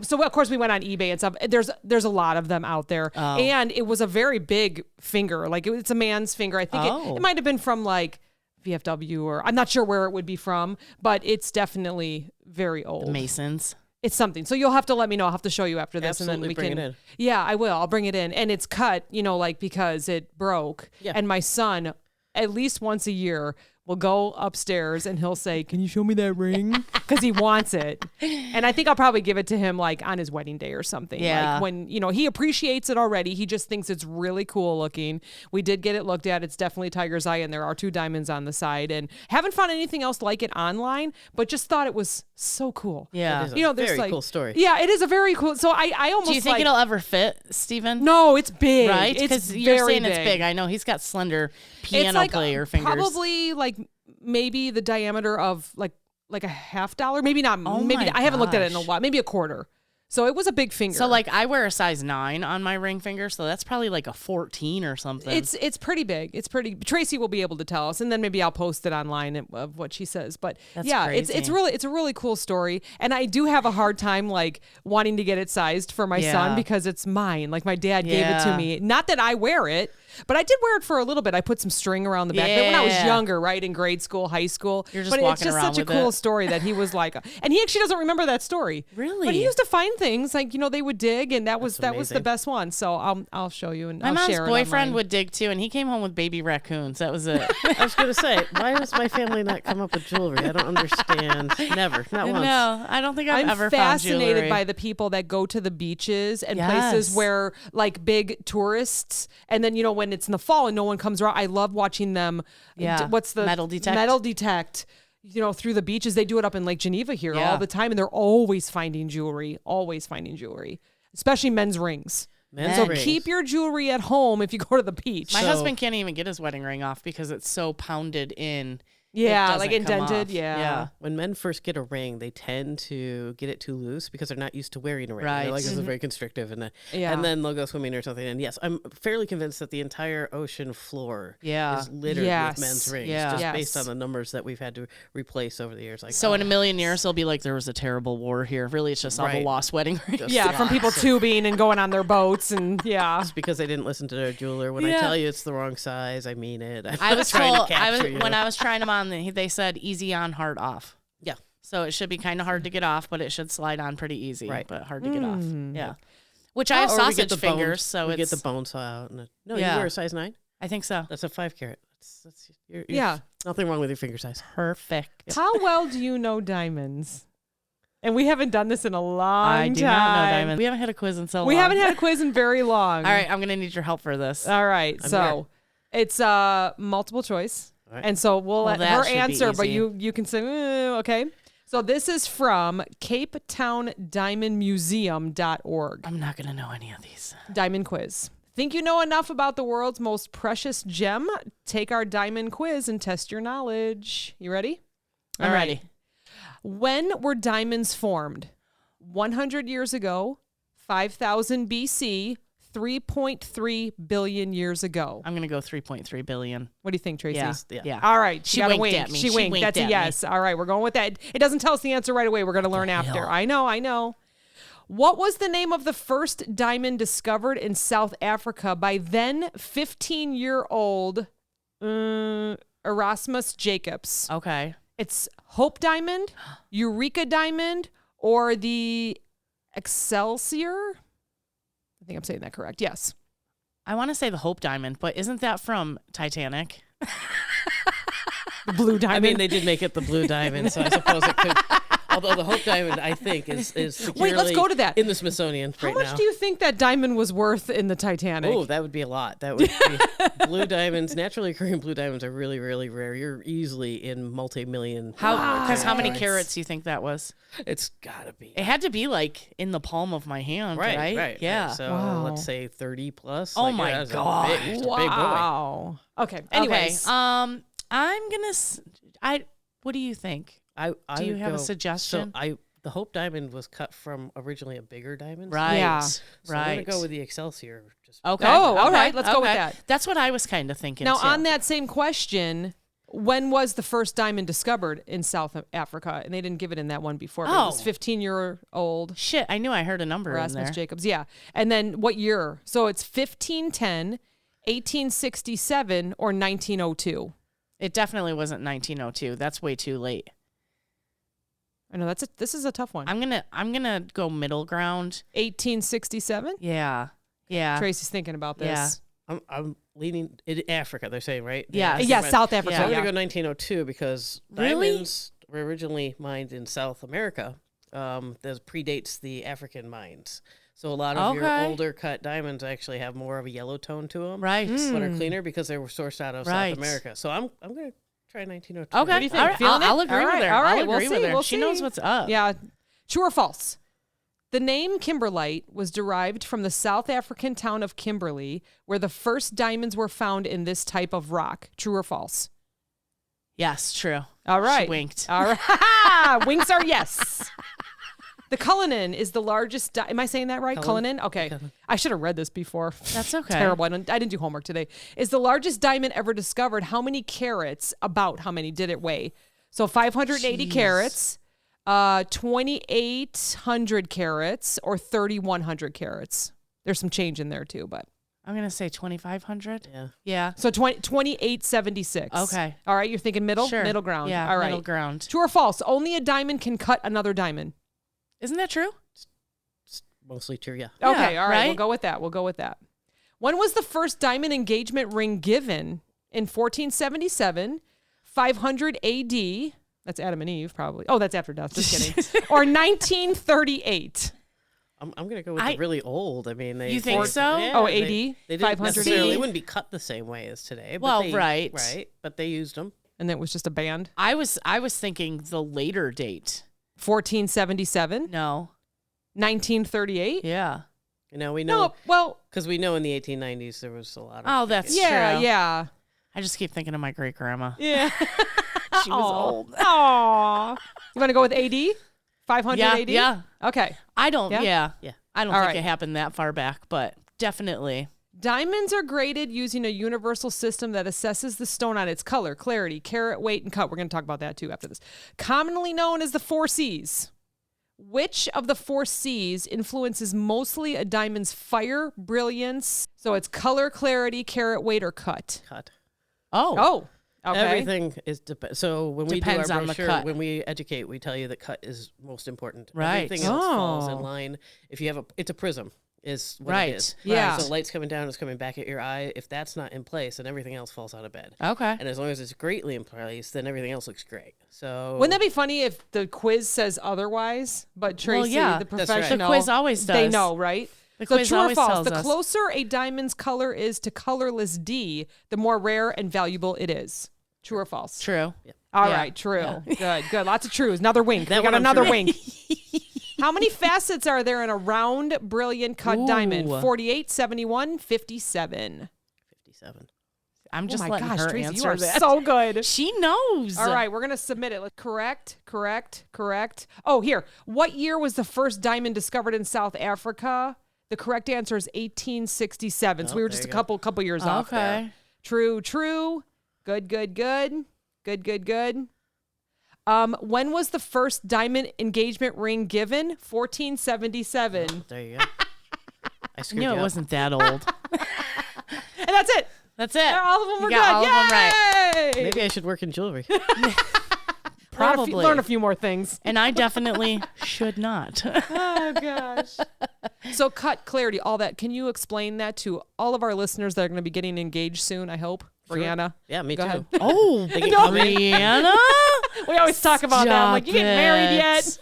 So of course we went on eBay and stuff. There's a lot of them out there, and it was a very big finger. Like it's a man's finger. I think it might have been from like VFW, or I'm not sure where it would be from, but it's definitely very old. Masons. It's something. So you'll have to let me know. I'll have to show you after this, and then Absolutely we bring can. it in. Yeah, I will. I'll bring it in, and it's cut. Like because it broke. Yeah. And my son, at least once a year, will go upstairs and he'll say, "Can you show me that ring?" Because he wants it. And I think I'll probably give it to him like on his wedding day or something. Yeah. Like when he appreciates it already. He just thinks it's really cool looking. We did get it looked at. It's definitely tiger's eye, and there are 2 diamonds on the side. And haven't found anything else like it online, but just thought it was so cool. Yeah. It is a There's very like cool story. Yeah, it is a very cool. So I almost Do you think like, it'll ever fit, Stephen? No, it's big. Right? It's Because you're very saying it's big. I know he's got slender piano It's like player fingers. probably like maybe the diameter of like a $50. Maybe not. Oh maybe my I haven't looked at it in a gosh. while. Maybe a quarter. So it was a big finger. So like I wear a size 9 on my ring finger, so that's probably like a 14 or something. it's pretty big. It's pretty. Tracy will be able to tell us, and then maybe I'll post it online of what she says. But That's yeah, it's crazy. a really cool story, and I do have a hard time like wanting to get it sized for my son Yeah. because it's mine. Like my dad gave it to Yeah. me. Not that I wear it, but I did wear it for a little bit. I put some string around the back of it when I was Yeah. younger, right in grade school, high school. You're just but it's walking just around such a with cool it. story that he was like, and he actually doesn't remember that story. Really? But he used to find things like they would dig, and that was the amazing. best one. So I'll show you, and my I'll mom's share it boyfriend online. would dig too, and he came home with baby raccoons. That was it. I was going to say, why does my family not come up with jewelry? I don't understand. Never. Not once. No, I don't think I've I'm ever found fascinated jewelry. by the people that go to the beaches and Yes. places where like big tourists, and then when it's in the fall and no one comes around. I love watching them. Yeah. What's the Metal detect. Metal detect. Through the beaches. They do it up in Lake Geneva here Yeah. all the time, and they're always finding jewelry. Always finding jewelry, especially men's rings. Men's So rings. keep your jewelry at home if you go to the beach. My So- husband can't even get his wedding ring off because it's so pounded in. Yeah, it like doesn't come indented. off. Yeah. When men first get a ring, they tend to get it too loose because they're not used to wearing a ring. Right. They're like, this is very constrictive. Yeah. And then they'll go swimming or something. And yes, I'm fairly convinced that the entire ocean floor Yeah. is littered Yes. with men's rings, Yeah. just Yes. based on the numbers that we've had to replace over the years. Like, So in a million years, they'll be like, there was a terrible war here. Really, it's just all the Right. lost wedding rings. Yeah, from people tubing and going on their boats, and yeah. because they didn't listen to their jeweler. When I Yeah. tell you it's the wrong size, I mean it. I'm I not was trying told to capture you. when I was trying them on, they said easy on, hard off. Yeah. So it should be kind of hard to get off, but it should slide on pretty easy. Right. But hard to get off. Yeah. Which I have Or we get sausage the fingers, bones, so we it's. get the bone saw out. And no, Yeah. you wear a size 9? I think so. That's a 5 carat. You're Yeah. nothing wrong with your finger size. Perfect. How well do you know diamonds? And we haven't done this in a long I time. do not know diamond. We haven't had a quiz in so long. We haven't had a quiz in very long. All right, I'm gonna need your help for this. All right. So it's multiple choice. All right. And so we'll let that her should be answer, but easy. you can say, okay. So this is from Cape Town Diamond Museum.org. I'm not gonna know any of these. Diamond quiz. Think you know enough about the world's most precious gem? Take our diamond quiz and test your knowledge. You ready? I'm All right. ready. When were diamonds formed? 100 years ago, 5,000 BC, 3.3 billion years ago. I'm gonna go 3.3 billion. What do you think, Tracy? Yeah, Yeah. yeah. All right. She gotta winked wink. at me. She She winked. winked That's a at me. yes. All right. We're going with that. It doesn't tell us the answer right away. We're going to learn after. I know. What was the name of the first diamond discovered in South Africa by then 15-year-old Erasmus Jacobs? Okay. It's Hope Diamond, Eureka Diamond, or the Excelsior? I think I'm saying that correct. Yes. I want to say the Hope Diamond, but isn't that from Titanic? The Blue Diamond. I mean, they did make it the blue diamond, so I suppose it could. Although the Hope Diamond, I think, is securely let's go to that. in the Smithsonian How right much now. do you think that diamond was worth in the Titanic? Oh, that would be a lot. That would be blue diamonds. Naturally occurring blue diamonds are really, really rare. You're easily in multi-million. Because how many carats. carats do you think that was? It's gotta be. It had to be like in the palm of my hand, right? Yeah. So Wow. let's say 30 plus. Oh my that's a God. big, it's a big boy. Wow. Okay. Anyways. Okay. I'm gonna. What do you think? I Do you would have a go- suggestion? So the Hope Diamond was cut from originally a bigger diamond. Right. Yeah. So I'm right. gonna go with the Excelsior. Just Okay. Oh, all okay, right, let's go with okay. that. That's what I was kind of thinking. Now, too. on that same question, when was the first diamond discovered in South Africa? And they didn't give it in that one before, but it was Oh. 15-year-old Shit, I knew I heard a number in Erasmus there. Jacobs. Yeah. And then what year? So it's 1510, 1867, or 1902. It definitely wasn't 1902. That's way too late. I know this is a tough one. I'm gonna go middle ground. 1867? Yeah. Yeah. Tracy's thinking about this. Yeah. I'm leaning in Africa. They're saying right. Yeah. Yeah, South Africa. So I'm Yeah. gonna go 1902 because Really? diamonds were originally mined in South America. That predates the African mines. So a lot of your Okay. older cut diamonds actually have more of a yellow tone to them, Right. but are cleaner because they were sourced out of Right. South America. So I'm gonna try 1902. Okay. What do you think? All right. Feeling I'll it? agree All with right, her. all right, I'll we'll agree with see, her. we'll She knows see. what's up. Yeah. True or false? The name Kimberlite was derived from the South African town of Kimberley, where the first diamonds were found in this type of rock. True or false? Yes. True. All right. She winked. All right. Winks are yes. The Cullinan is the largest. Am I saying that right? Cullinan? Okay. I should have read this before. That's okay. Terrible. I didn't do homework today. Is the largest diamond ever discovered. How many carats? About how many did it weigh? So 580 Jeez. carats, 2,800 carats, or 3,100 carats. There's some change in there too, but. I'm gonna say 2,500. Yeah. Yeah. So 2876. Okay. All right. You're thinking middle? Sure. Middle ground. Yeah. All right. Middle ground. True or false? Only a diamond can cut another diamond. Isn't that true? It's mostly true. Yeah. Okay, Yeah, all right. We'll right? go with that. We'll go with that. When was the first diamond engagement ring given? In 1477, 500 AD. That's Adam and Eve, probably. Oh, that's after death. Just kidding. Or 1938. I'm gonna go with I- the really old. I mean, they. You think they- so? Yeah, Oh, they- AD? They didn't 500 necessarily. AD? They wouldn't be cut the same way as today. But Well, they, right. Right. But they used them. And it was just a band. I was thinking the later date. 1477, No. 1938. Yeah. You know, we know No, well, because we know in the 1890s there was a lot of. Oh, that's yeah, true. yeah. I just keep thinking of my great grandma. Yeah. She was old. Aww. You want to go with AD? 500 Yeah. AD? Yeah. Okay. I don't. Yeah? Yeah. Yeah. I don't All think right. it happened that far back, but definitely. Diamonds are graded using a universal system that assesses the stone on its color, clarity, carat, weight, and cut. We're going to talk about that too after this. Commonly known as the 4 C's. Which of the 4 C's influences mostly a diamond's fire, brilliance? So it's color, clarity, carat, weight, or cut. cut. Oh, okay. Everything is so when we do Depends our on the brochure, cut. when we educate, we tell you that cut is most important. Right. Everything else falls Oh. in line. If you have it's a prism. is what Right. it is. Yeah. So light's coming down, it's coming back at your eye. If that's not in place, then everything else falls out of bed. Okay. And as long as it's greatly in place, then everything else looks great. So Wouldn't that be funny if the quiz says otherwise? But Tracy, yeah, the that's right. professional, The quiz always They does. know, right? The So quiz true or always false? tells The us. closer a diamond's color is to colorless D, the more rare and valuable it is. True or false? True. All Yeah. right, true. Good, good. Lots of trues. Another wink. That We got one I'm another true. wink. How many facets are there in a round, brilliant cut diamond? Ooh. 48, 71, 57. 57. I'm Oh just my letting gosh, her Tracy, answer you are that. so good. She knows. All right, we're going to submit it. Correct. Oh, here. What year was the first diamond discovered in South Africa? The correct answer is 1867. So we were just a there you couple years off there. Okay. True. Good. When was the first diamond engagement ring given? 1477. There you go. I I screwed knew you it up. wasn't that old. And that's it. That's it. All of them were You got good. all of them right. Yay! Maybe I should work in jewelry. Probably. Learn a few more things. And I definitely should not. Oh gosh. So cut clarity, all that. Can you explain that to all of our listeners that are going to be getting engaged soon? I hope. Brianna. Yeah, me Go too. ahead. Oh, They can come in. Brianna. We always talk about that. I'm like, you Stop getting married it. yet?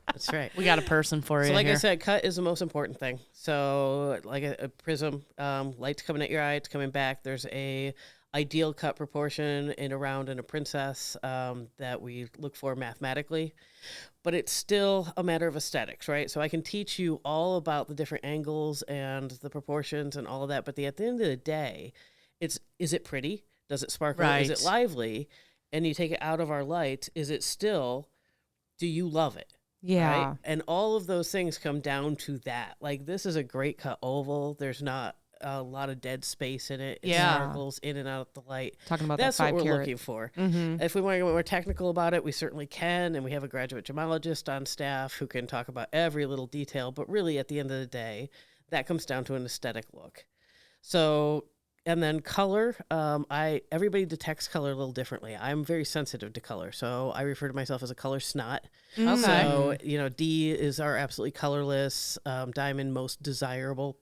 That's right. We got a person for you So like here. I said, cut is the most important thing. So like a prism, light's coming at your eye, it's coming back. There's a ideal cut proportion in a round and a princess that we look for mathematically. But it's still a matter of aesthetics, right? So I can teach you all about the different angles and the proportions and all of that. But at the end of the day, is it pretty? Does it sparkle? Is it Right. lively? And you take it out of our light, is it still, do you love it? Yeah. Right? And all of those things come down to that. Like, this is a great cut oval. There's not a lot of dead space in it. It Yeah. sparkles in and out of the light. Talking about That's that what 5 we're carat. looking for. Mm-hmm. If we want to get more technical about it, we certainly can. And we have a graduate gemologist on staff who can talk about every little detail. But really, at the end of the day, that comes down to an aesthetic look. So, and then color, everybody detects color a little differently. I'm very sensitive to color, so I refer to myself as a color snot. Okay. So, D is our absolutely colorless, diamond most desirable.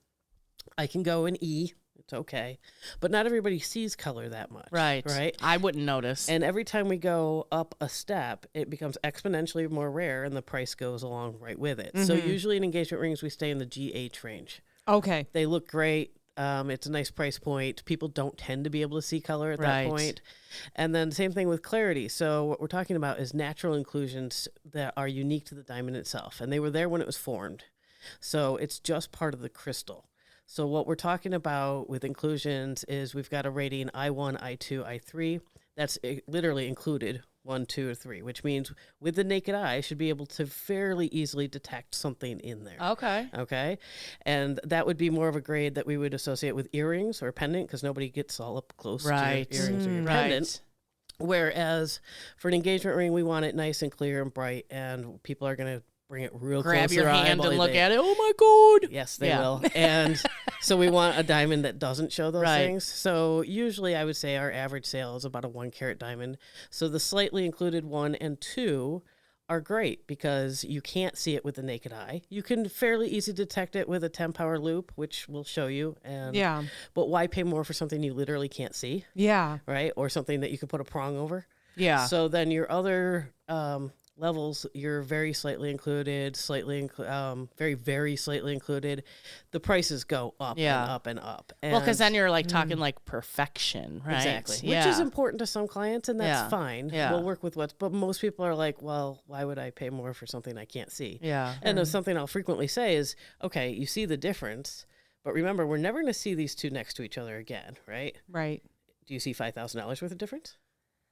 I can go in E, it's okay, but not everybody sees color that much. Right. Right. I wouldn't notice. And every time we go up a step, it becomes exponentially more rare, and the price goes along right with it. So usually in engagement rings, we stay in the GH range. Okay. They look great. It's a nice price point. People don't tend to be able to see color at that Right. point. And then same thing with clarity. So what we're talking about is natural inclusions that are unique to the diamond itself. And they were there when it was formed. So it's just part of the crystal. So what we're talking about with inclusions is we've got a rating I1, I2, I3. That's literally included 1, 2, or 3, which means with the naked eye, should be able to fairly easily detect something in there. Okay. Okay. And that would be more of a grade that we would associate with earrings or pendant, because nobody gets all up close Right. to your earrings or your Right. pendant. Whereas for an engagement ring, we want it nice and clear and bright, and people are going to bring it real close Grab to your their hand eyeball. and look They- at it. Oh my God. Yes, they Yeah. will. And so we want a diamond that doesn't show those Right. things. So usually I would say our average sale is about a 1 carat diamond. So the slightly included 1 and 2 are great because you can't see it with the naked eye. You can fairly easily detect it with a 10 power loop, which we'll show you. And Yeah. But why pay more for something you literally can't see, Yeah. right? Or something that you can put a prong over. Yeah. So then your other levels, you're very slightly included, very, very slightly included. The prices go up Yeah. and up and up. Well, because then And- you're like talking like perfection, right? Exactly. Yeah. Which is important to some clients, and that's Yeah. fine. Yeah. We'll work with but most people are like, well, why would I pay more for something I can't see? Yeah. And then something I'll frequently say is, okay, you see the difference, but remember, we're never going to see these two next to each other again, right? Right. Do you see $5,000 worth of difference?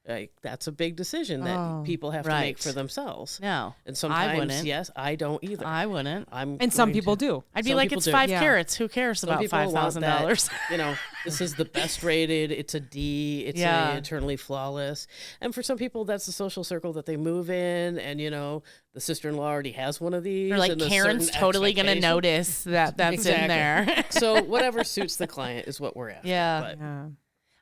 Like, that's a big decision that Oh. people have to make Right. for themselves. No. And sometimes, wouldn't. yes, I don't either. I wouldn't. And some people do. I'd be Some like, people it's do. 5 Yeah. carats. Who cares Some about people want $5,000? that, this is the best rated. It's a D. It's Yeah. a eternally flawless. And for some people, that's the social circle that they move in. And, the sister-in-law already has one of these. You're like, and a Karen's certain totally going to expectation. notice that that's in Exactly. there. So whatever suits the client is what we're after. Yeah. But Yeah.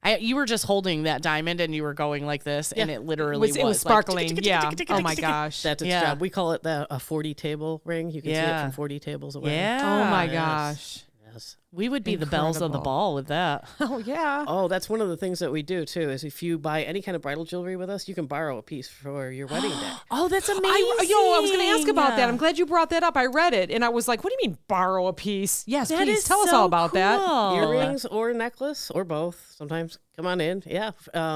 You were just holding that diamond and you were going like this, and it literally It was sparkling. like, Yeah. Oh my gosh. That's its Yeah. job. We call it a 40 table ring. You can see it Yeah. from 40 tables away. Yeah. Oh my Yes. gosh. Yes. We would be the bells on the Incredible. ball with that. Oh yeah. Oh, that's one of the things that we do too. Is if you buy any kind of bridal jewelry with us, you can borrow a piece for your wedding day. Oh, that's amazing. I was going to ask about that. I'm glad you brought that up. I read it and I was like, what do you mean borrow a piece? Yes, That please is tell us so all about that. cool. Earrings or a necklace or both. Sometimes come on in. Yeah.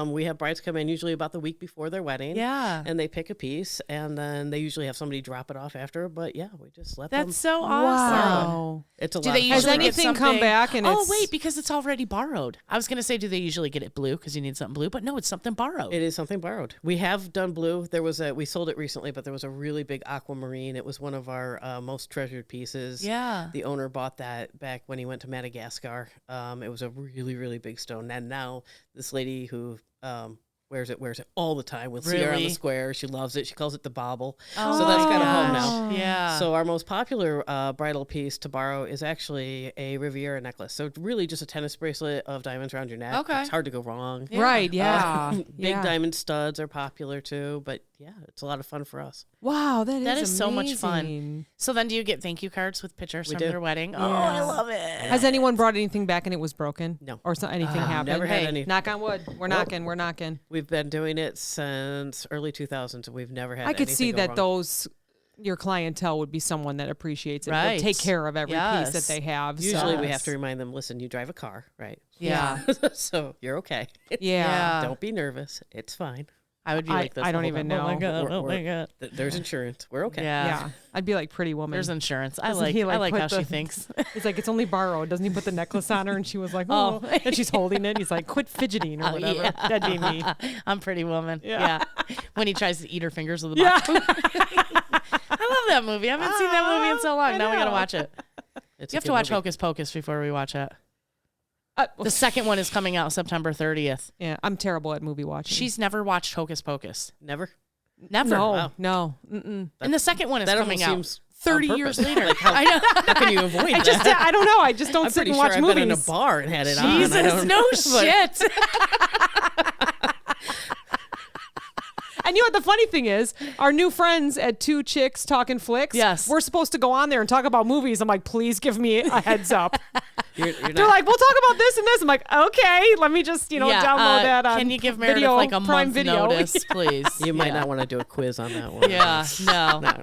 We have brides come in usually about the week before their wedding. Yeah. And they pick a piece and then they usually have somebody drop it off after. But yeah, we just let them. That's so awesome. Wow. It's a Do lot they of fun. Has usually get anything come something- back and oh it's- wait, because it's already borrowed. I was gonna say, do they usually get it blue because you need something blue? But no, it's something borrowed. It is something borrowed. We have done blue. We sold it recently, but there was a really big aquamarine. It was one of our most treasured pieces. Yeah. The owner bought that back when he went to Madagascar. It was a really, really big stone. And now this lady who wears it all the time. We'll see her on the Really? square. She loves it. She calls it the bauble. Oh so that's my got a home gosh. now. Yeah. So our most popular bridal piece to borrow is actually a Riviera necklace. So it's really just a tennis bracelet of diamonds around your neck. Okay. It's hard to go wrong. Right, yeah. Big Yeah. diamond studs are popular too, but yeah, it's a lot of fun for us. Wow, that is so much fun. amazing. So then, do you get thank you cards with pictures from do. their wedding? Oh, I love it. Has anyone brought anything back and it was broken? No. Or anything happened? Never had Hey, any. knock on wood. We're knocking. We're knocking. We've been doing it since early 2000s, and we've never had. I could see anything that go wrong. your clientele would be someone that appreciates it. They'll Right. take care of every piece Yes. that they have. Usually, so. we have to remind them. Listen, you drive a car, right? Yeah. So you're okay. Yeah. Yeah. Don't be nervous. It's fine. I would be like this. I the don't whole even time. Oh my know. god. We're- Oh my we're- god. There's insurance. We're okay. Yeah. Yeah. I'd be like Pretty Woman. There's insurance. I Doesn't like. he, I like put how she the- thinks. He's like, it's only borrowed. Doesn't he put the necklace on her? And she was like, oh. And she's holding it. He's like, quit fidgeting or whatever. yeah. That'd be me. I'm Pretty Woman. Yeah. Yeah. When he tries to eat her fingers with a box. Yeah. I love that movie. I haven't seen that movie in so long. I Now we gotta know. watch it. It's You a have to good watch movie. Hocus Pocus before we watch it. Uh, The second one is coming out September 30th. yeah. I'm terrible at movie watching. She's never watched Hocus Pocus. Never. Never. no, Wow. no. Mm-mm. And the second one is That coming almost out seems 30 on years purpose. later. Like, how, I know. how can you avoid I that? just, I don't know. I just don't I'm sit pretty and sure watch I've movies. been in a bar and had it on. I Jesus, don't no know. shit. And you know what the funny thing is? Our new friends at Two Chicks Talking Flicks, Yes. we're supposed to go on there and talk about movies. I'm like, please give me a heads up. You're They're not, like, we'll talk about this and this. I'm like, okay, let me just, download that on Can you give Meredith video, like a Prime month Video. notice, please? you might Yeah. not want to do a quiz on that one. Yeah, no. No.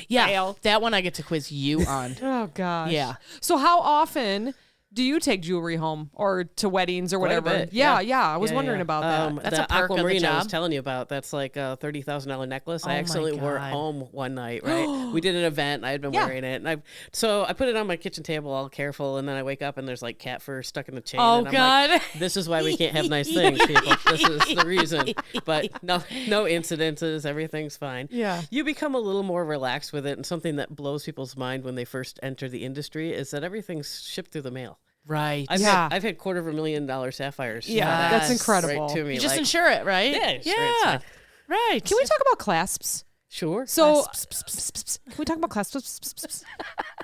Yeah, Fail. that one I get to quiz you on. Oh, gosh. Yeah. So how often do you take jewelry home or to weddings or Quite a whatever? bit, yeah. yeah. I was Yeah, wondering yeah. about that. That's the a perk of the aquamarine I was job. telling you about, that's like a $30,000 necklace. Oh I my accidentally wore it God. home one night, right? We did an event and I had been Yeah. wearing it. And so I put it on my kitchen table all careful. And then I wake up and there's like cat fur stuck in the chain. Oh, and I'm God. Like, this is why we can't have nice things, people. This is the reason. But no incidences. Everything's fine. Yeah. You become a little more relaxed with it. And something that blows people's mind when they first enter the industry is that everything's shipped through the mail. Right. Yeah. I've had $250,000 sapphires. Yeah, that's incredible. Right to me. You just like, insure it, right? Yeah, sure, it's Yeah. fine. Right. Can we talk about clasps? Sure. So, can we talk about clasps?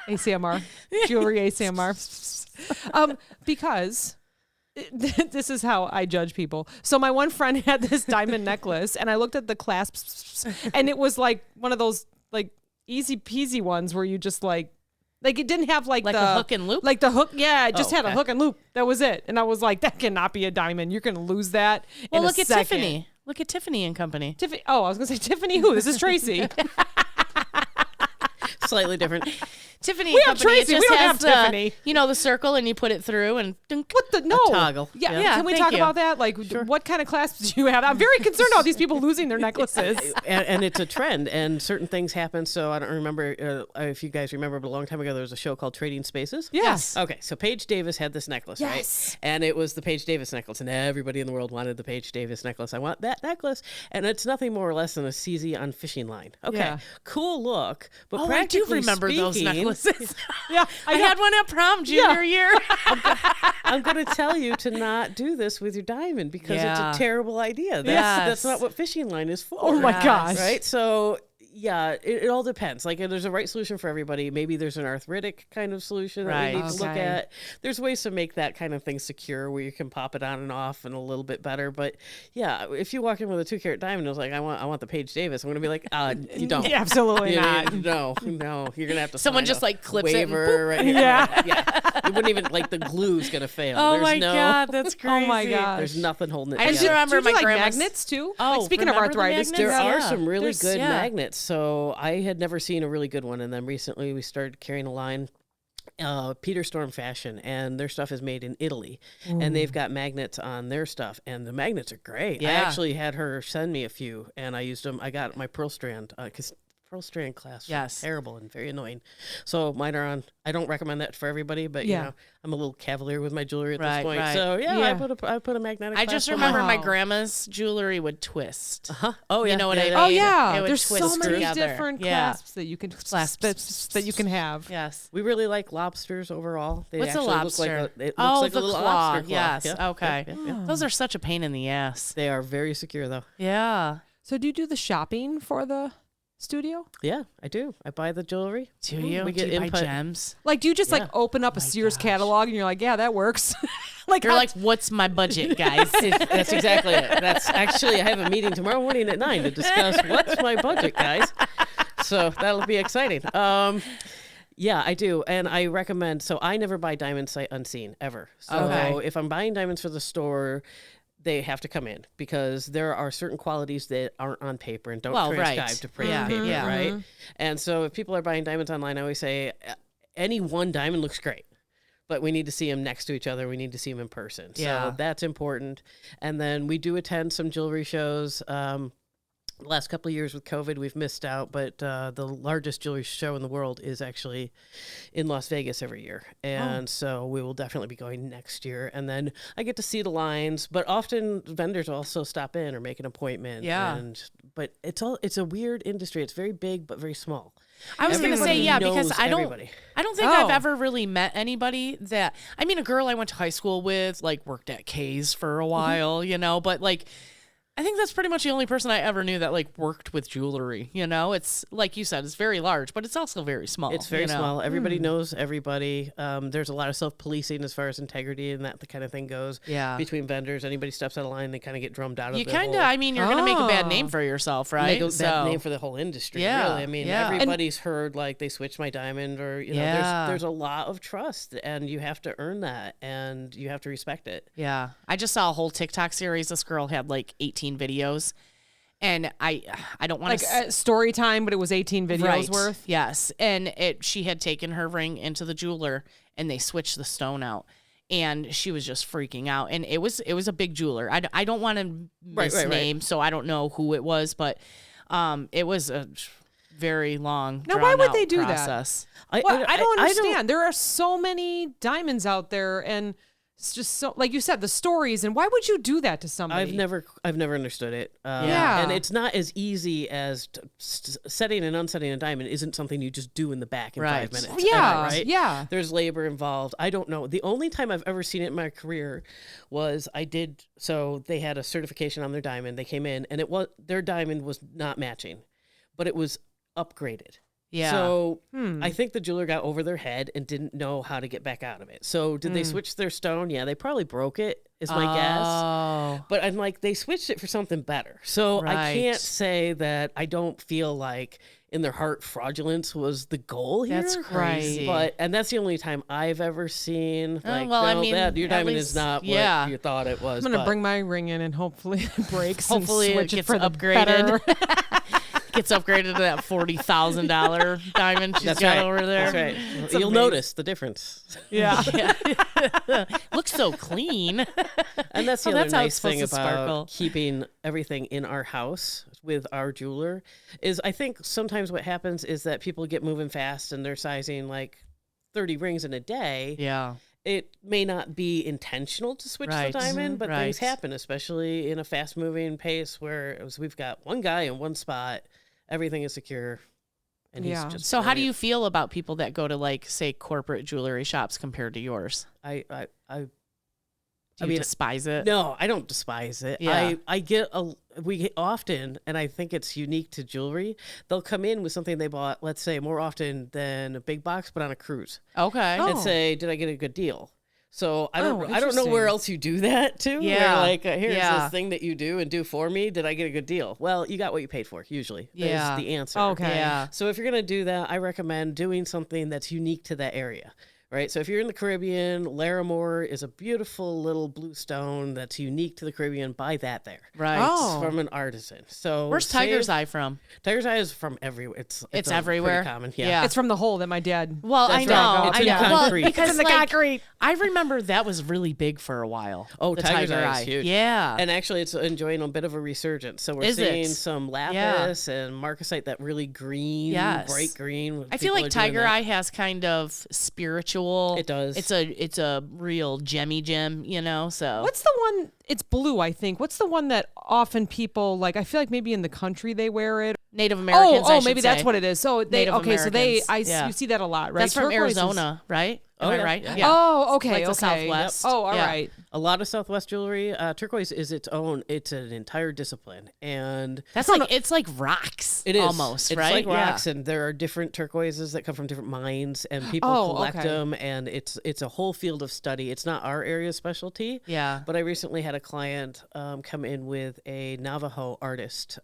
ACMR, jewelry ACMR. Because this is how I judge people. So my one friend had this diamond necklace, and I looked at the clasps, and it was like one of those like easy peasy ones where you just like it didn't have like Like the a hook and loop? like the hook. Yeah, it just Oh, had a okay. hook and loop. That was it. And I was like, that cannot be a diamond. You're gonna lose that. Well, in a look at second. Tiffany. Look at Tiffany and Company. Tiffany. Oh, I was gonna say Tiffany. Who? This is Tracy. Slightly different. Tiffany We and have Company. Tracy, It we just don't has have the, Tiffany. You know, the circle, and you put it through, and dunk. What the no toggle. Yeah, Yeah. can we Thank talk you. about that? Like, what kind of clasps do you have? I'm very concerned about these people losing their necklaces. and it's a trend, and certain things happen. So I don't remember if you guys remember, but a long time ago there was a show called Trading Spaces. Yes. Okay, so Paige Davis had this necklace, Yes. right? And it was the Paige Davis necklace, and everybody in the world wanted the Paige Davis necklace. I want that necklace, and it's nothing more or less than a CZ on fishing line. Okay, Yeah. cool look, but Oh, I do practically remember those speaking, necklaces. Yeah, I know. had one at prom junior year. I'm going to tell you to not do this with your diamond because Yeah. it's a terrible idea. Yes. That's not what fishing line is for. Oh my gosh. Right? So Yeah, it all depends. Like, there's a right solution for everybody. Maybe there's an arthritic kind of solution that we need to look Okay. at. There's ways to make that kind of thing secure where you can pop it on and off and a little bit better. But yeah, if you walk in with a 2-carat diamond and it's like, I want the Paige Davis, I'm gonna be like, you don't. Yeah, absolutely not. No, you're gonna have to. Someone sign just, a like, clips it and waiver right here. Yeah. Yeah. It wouldn't even like the glue's gonna fail. Oh There's my no, God, that's crazy. Oh my God. There's nothing holding it I just together. remember Do you my do, like grandma's magnets too. Oh, Like, speaking of remember the arthritis, magnets? There yeah. are some really There's- good yeah. magnets. So I had never seen a really good one, and then recently we started carrying a line, Peter Storm Fashion, and their stuff is made in Italy, and they've got magnets on their stuff, and the magnets are great. I Yeah. actually had her send me a few, and I used them. I got my Pearl Strand because Pearl Strand class was Yes. terrible and very annoying. So mine are on. I don't recommend that for everybody, but Yeah. you know, I'm a little cavalier with my jewelry at Right, this point. right. So yeah, Yeah. I put a magnetic. I clasp just on mine. remember my Wow. grandma's jewelry would twist. Huh? Oh yeah. You know what I mean? Oh yeah, It would there's twist so many together. different Yeah. clasps that you can Clasps. that you can have. Yes. We really like lobsters overall. They What's a actually lobster? Look like it looks Oh, like the a little claw. lobster claw. Yes. Yeah, Okay. yeah, yeah. Those are such a pain in the ass. They are very secure though. Yeah. So do you do the shopping for the studio? Yeah, I do. I buy the jewelry. Do you? We get do you buy input. gems? Like, do you just Yeah. like open up a my Sears gosh. catalog and you're like, yeah, that works? Like, You're how- like, what's my budget, guys? That's exactly it. That's actually I have a meeting tomorrow morning at 9 to discuss what's my budget, guys. So that'll be exciting. Yeah, I do, and I recommend. So I never buy diamonds sight unseen ever. So Okay. if I'm buying diamonds for the store, they have to come in because there are certain qualities that aren't on paper and don't Well, transcribe right. to print Yeah, paper, yeah. right? And so if people are buying diamonds online, I always say any one diamond looks great, but we need to see them next to each other. We need to see them in person. Yeah. So that's important. And then we do attend some jewelry shows. The last couple of years with COVID, we've missed out, but the largest jewelry show in the world is actually in Las Vegas every year. And so we will definitely be going next year. And then I get to see the lines, but often vendors also stop in or make an appointment. Yeah. But it's a weird industry. It's very big, but very small. I was going to say, Everybody yeah, because knows I don't everybody. think I've Oh. ever really met anybody that, I mean, a girl I went to high school with, like, worked at K's for a while, you know, but like, I think that's pretty much the only person I ever knew that like worked with jewelry. You know, it's like you said, it's very large, but it's also very small. It's very you know? small. Everybody knows everybody. There's a lot of self-policing as far as integrity and that the kind of thing goes. Yeah. Between vendors, anybody steps out of line, they kind of get drummed out of You the kind of, whole- I mean, you're going to make a bad name Oh. for yourself, right? Make a bad name for the whole industry. Yeah, Really, I mean, yeah. everybody's heard like they switched my diamond, or you know, Yeah. there's a lot of trust, and you have to earn that, and you have to respect it. Yeah. I just saw a whole TikTok series. This girl had like 18 videos. And I don't want like to story time, but it was 18 videos worth. Yes, and she had taken her ring into the jeweler, and they switched the stone out, and she was just freaking out. And it was a big jeweler. I don't want to Right, right. misname, so I don't know who it was, but it was a very long. Now, why would drawn-out they do that? process. Well, I don't understand. There are so many diamonds out there, and it's just so, like you said, the stories. And why would you do that to somebody? I've never understood it. Yeah. and it's not as easy as setting and unsetting a diamond. Isn't something you just do in the back in Right. 5 minutes. Yeah, right. yeah. There's labor involved. I don't know. The only time I've ever seen it in my career was so they had a certification on their diamond. They came in and their diamond was not matching, but it was upgraded. Yeah. So I think the jeweler got over their head and didn't know how to get back out of it. So did they switch their stone? Yeah, they probably broke it, is my guess. Oh. But I'm like, they switched it for something better. So I can't Right. say that I don't feel like in their heart fraudulence was the goal here. That's crazy. And that's the only time I've ever seen like, well, I no, mean, your at diamond least- is not yeah. what you thought it was. I'm gonna but- bring my ring in, and hopefully it breaks. Hopefully and it switch gets for the upgraded. better. Gets upgraded to that $40,000 diamond she's That's got right. over there. That's right. You'll amazing. notice the difference. yeah. Looks so clean. And that's the Well, other that's how nice it's thing supposed to about sparkle. keeping everything in our house with our jeweler is I think sometimes what happens is that people get moving fast and they're sizing like 30 rings in a day. Yeah. It may not be intentional to switch Right. the diamond, but things Right. happen, especially in a fast moving pace where we've got one guy in one spot, everything is secure. And Yeah. he's just So how do brilliant. you feel about people that go to like say corporate jewelry shops compared to yours? I Do you despise it? No, I don't despise it. Yeah. I get we get often, and I think it's unique to jewelry. They'll come in with something they bought, let's say, more often than a big box, but on a cruise, Okay. Oh. and say, "Did I get a good deal?" So I don't know interesting. where else you do that too. Yeah. Where, like here's Yeah. this thing that you do and do for me. Did I get a good deal? Well, you got what you paid for. Usually, Yeah. is the answer. Okay. Yeah. So if you're gonna do that, I recommend doing something that's unique to that area. Right, so if you're in the Caribbean, Larimore is a beautiful little blue stone that's unique to the Caribbean. Buy that there. Right. Oh. It's from an artisan. So Where's save- Tiger's Eye from? Tiger's Eye is from everywhere. It's It's a everywhere? Pretty common. Yeah. It's from the hole that my dad. Well, I That's know. right. It's I in know. Well, concrete. because It's in the like, concrete. I remember that was really big for a while. Oh, the Tiger's Tiger Eye is Eye. huge. Yeah. And actually, it's enjoying a bit of a resurgence. So we're Is it? seeing some lapis and marcasite, that really green, Yes. bright green. I feel People like are doing Tiger that. Eye has kind of spiritual. It does. It's a real gemmy gem, you know. So What's the one? It's blue, I think. What's the one that often people like? I feel like maybe in the country they wear it. Native Americans. I should maybe that's say. what it is. So they Native okay. So they, Americans. Yeah. you see that a lot, right? That's from Turquoise is- Arizona, right? Am Oh, I yeah. right? Yeah. Oh, okay, Like the okay. Southwest. Oh, all Yeah. right. A lot of Southwest jewelry. Turquoise is its own. It's an entire discipline, and That's like it's like rocks. it is almost It's right. like rocks, Yeah. and there are different turquoises that come from different mines, and people Oh, collect okay. them, and it's a whole field of study. It's not our area of specialty. Yeah. But I recently had a client come in with a Navajo artist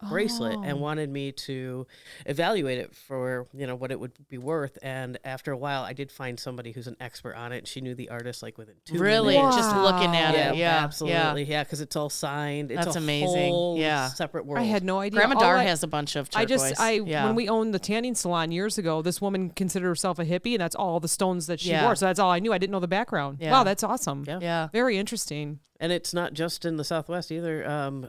bracelet and wanted me to evaluate it for what it would be worth. And after a while, I did find somebody who's an expert on it. And she knew the artist like within 2 Really, minutes. just looking at Yeah, it. Yeah, absolutely. Yeah, because it's all signed. It's That's a amazing. whole Yeah. separate world. I had no idea. Grandma All Dar I- has a bunch of I turquoise. Yeah. when we owned the tanning salon years ago, this woman considered herself a hippie, and that's all the stones that she Yeah. wore. So that's all I knew. I didn't know the background. Yeah. Wow, that's awesome. Yeah. Yeah. Very interesting. And it's not just in the Southwest either.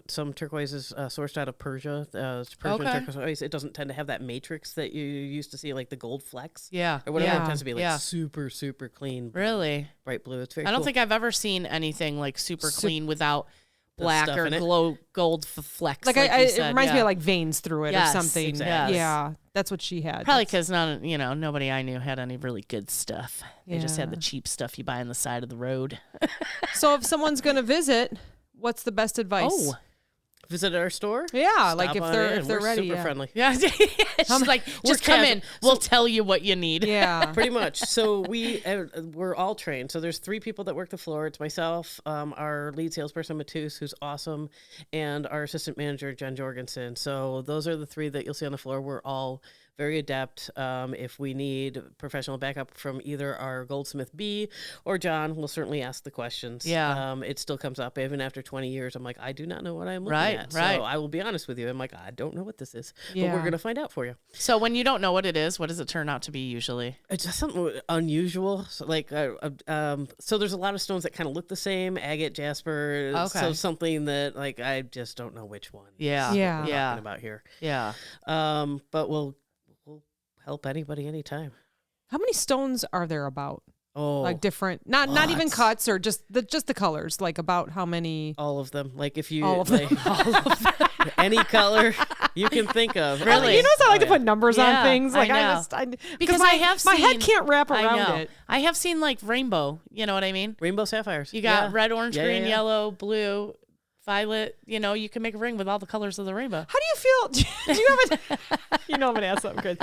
Some turquoise is sourced out of Persia. It's Persian Okay. turquoise. It doesn't tend to have that matrix that you used to see, like the gold flecks. Yeah. Or whatever. Yeah. It tends to be like Yeah. super, super clean, Really? bright blue. It's very I don't cool. think I've ever seen anything like super clean without black stuff or in it. gold flecks. Like, Like, I you it said, reminds me yeah. of like veins through it Yes, or something. exactly. Yeah, that's what she had. Probably because nobody I knew had any really good stuff. They just had the Yeah. cheap stuff you buy on the side of the road. So if someone's gonna visit, what's the best advice? Oh. Visit our store. Yeah, like Stop if on they're in. if they're We're ready. super Yeah. friendly. Yeah, she's like, we're just come casual. in. We'll tell you what you need. Yeah. Pretty much. So we're all trained. So there's 3 people that work the floor. It's myself, our lead salesperson Matus, who's awesome, and our assistant manager Jen Jorgensen. So those are the 3 that you'll see on the floor. We're all very adept. If we need professional backup from either our goldsmith B or John, we'll certainly ask the questions. Yeah. It still comes up even after 20 years. I'm like, I do not know what I'm looking Right, at. right. So I will be honest with you. I'm like, I don't know what this is, but Yeah. we're going to find out for you. So when you don't know what it is, what does it turn out to be usually? It's just something unusual. So so there's a lot of stones that kind of look the same, agate, jasper. Okay. So something that like I just don't know which one. Yeah. Yeah. We're Yeah. talking about here. Yeah. But we'll help anybody anytime. How many stones are there about? Oh, Like different, not even lots. cuts or just the colors. Like about how many? all of them. Like if you All of like, any color you can think of. Really? You know, I like Oh, to put numbers Yeah, on things. I Like know. because Because my, I have my head seen- can't wrap I around know. it. I have seen like rainbow. You know what I mean? Rainbow sapphires. You got Yeah. red, orange, Yeah, green, yeah. yellow, blue, violet. You can make a ring with all the colors of the rainbow. How do you feel? Do you have a? You know I'm gonna ask something good.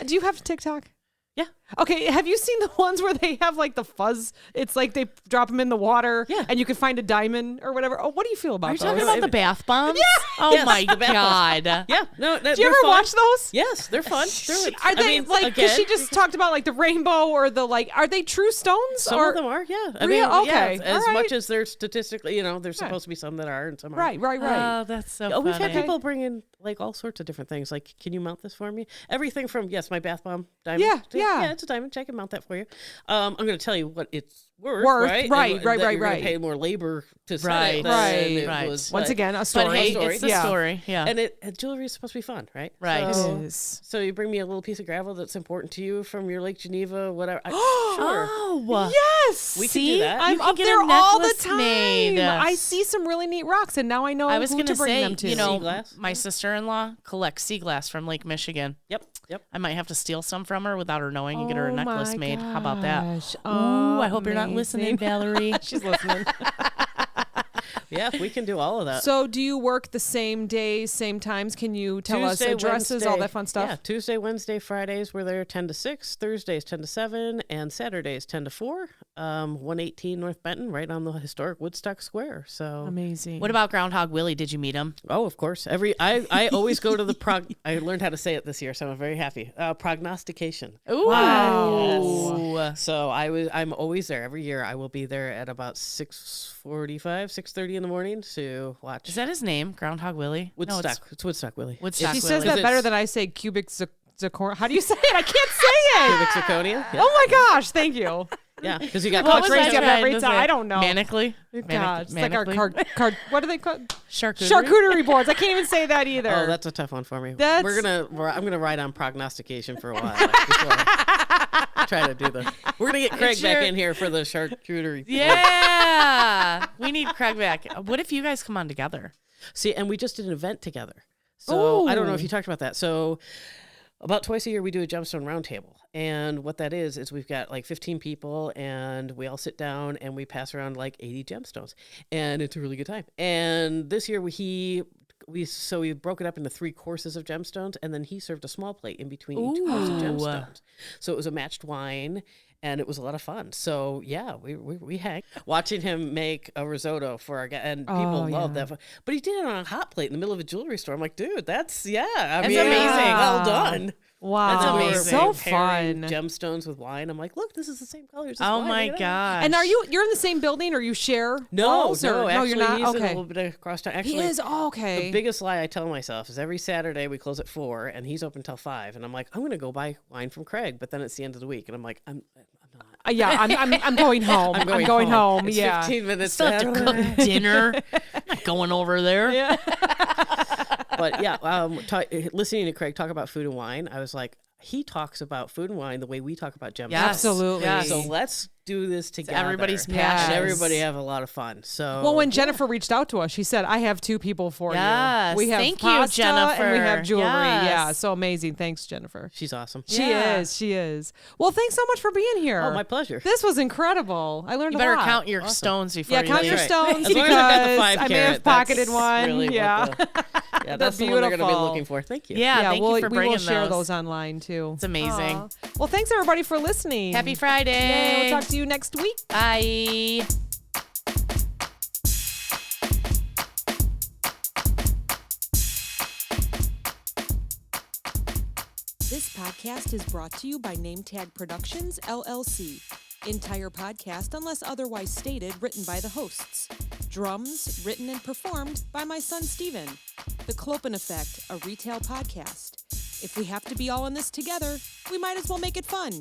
Do you have TikTok? Yeah. Okay. Have you seen the ones where they have like the fuzz? It's like they drop them in the water, Yeah. and you can find a diamond or whatever. Oh, what do you feel about Are you those? talking about the bath bombs? Oh Yes, my the bath bombs. god. Yeah. No. Do you ever watch those? Yes, they're fun. Are they like? Because she just talked about like the rainbow or the like. Are they true stones? Some or of them are, yeah. I Real? mean, Okay, yeah, as all right. much as they're statistically, there's supposed to be some that are and some aren't. right. Oh, that's so Oh, we've funny. had people bring in like all sorts of different things. Like, can you mount this for me? Everything from my bath bomb diamond. Yeah, yeah. yeah, it's a diamond. I can mount that for you. I'm going to tell you what it's worth. Worth, right, right, And right, that right, you're gonna right. Pay more labor to set Right, it than right, it right. was, Once but- again, a story. But hey, story. it's the Yeah. story. Yeah. and jewelry is supposed to be fun, right? Right. So, It is. so you bring me a little piece of gravel that's important to you from your Lake Geneva, whatever. Sure. Oh. Yes. We can do that. I'm You can up get a there all the necklace time. made. I see some really neat rocks, and now I know I was who going to to bring say, them to. you know, Sea glass? my sister-in-law collects sea glass from Lake Michigan. Yep. Yep. I might have to steal some from her without her knowing and get her a Oh necklace my made. How about that? gosh. Ooh, I hope you're not not listening, Valerie. She's listening. Yeah, we can do all of that. So do you work the same days, same times? Can you tell us addresses, all that fun stuff? Yeah, Tuesday, Wednesday, Fridays, we're there 10 to 6. Thursdays, 10 to 7. And Saturdays, 10 to 4. 118 North Benton, right on the historic Woodstock Square. So Amazing. What about Groundhog Willie? Did you meet him? Oh, of course. I always go to the I learned how to say it this year, so I'm very happy. Prognostication. Ooh. Wow. So I'm always there every year. I will be there at about 6:45, 6:30 in the morning to watch. Is that his name? Groundhog Willie? Woodstock? It's Woodstock Willie. Woodstock She Willie. says that better than I say cubic zirconia. How do you say it? I can't say it. Cubic zirconia. Yeah, Oh my gosh, thank you. yeah, because you got What was Crazy I up cockroaches. every trying to time. say? I don't know. Manically? Gosh, it's like our Manically? what are they called? Charcuterie? Charcuterie boards. I can't even say that either. Oh, that's a tough one for me. That's- I'm gonna ride on prognostication for a while. Before I try to do we're gonna get Craig back in here for the charcuterie. Yeah. We need Craig back. What if you guys come on together? See, and we just did an event together. So I don't know if Ooh. you talked about that. So about twice a year we do a gemstone roundtable. And what that is we've got like 15 people and we all sit down and we pass around like 80 gemstones. And it's a really good time. And this year we broke it up into 3 courses of gemstones, and then he served a small plate in between each course of Ooh. gemstones. So it was a matched wine, and it was a lot of fun. So yeah, we hang watching him make a risotto for our guy, and people love that. But he did it on a hot plate in the middle of a jewelry store. I'm like, dude, that's That's amazing. amazing. Well done. Wow, That's And we were amazing. So pairing fun. gemstones with wine. I'm like, look, this is the same color as this Oh wine. my Look at that. gosh. And you're in the same building, or you share? No, walls, or- no, actually, you're not. he's in a Okay, little bit across town. he Actually, is. Oh, okay. the biggest lie I tell myself is every Saturday we close at 4 and he's open till 5, and I'm like, I'm gonna go buy wine from Craig, but then it's the end of the week, and I'm like, I'm not. Yeah, I'm going home. I'm going home. It's Yeah. 15 minutes. Still have to cook dinner. I'm not going over there. Yeah. But yeah, listening to Craig talk about food and wine, I was like, he talks about food and wine the way we talk about gemstones. Yes. Absolutely. Yes. So let's do this together. everybody's Yes. passion. And everybody have a lot of fun. So Well, when Jennifer reached out to us, she said, "I have 2 people for Yes. you. We have Thank you, pasta and we Jennifer. have jewelry." Yes. Yeah, so amazing. Thanks, Jennifer. she's awesome. She Yeah. is. She is. Well, thanks so much for being here. Oh, my pleasure. This was incredible. I learned You a better lot. count your stones before Yeah, you count leave. your That's right. stones As long as I've got the because 5 I may carat, have pocketed that's one. really what Yeah. Yeah, that's the one they're going to be beautiful. looking for. Thank you. Yeah, thank you for we bringing will share those. those online too. It's amazing. Aw. Well, thanks everybody for listening. Happy Friday. Yay, we'll talk to you next week. Bye. This podcast is brought to you by NameTag Productions, LLC. Entire podcast, unless otherwise stated, written by the hosts. Drums, written and performed by my son, Steven. The Clopen Effect, a retail podcast. If we have to be all in this together, we might as well make it fun.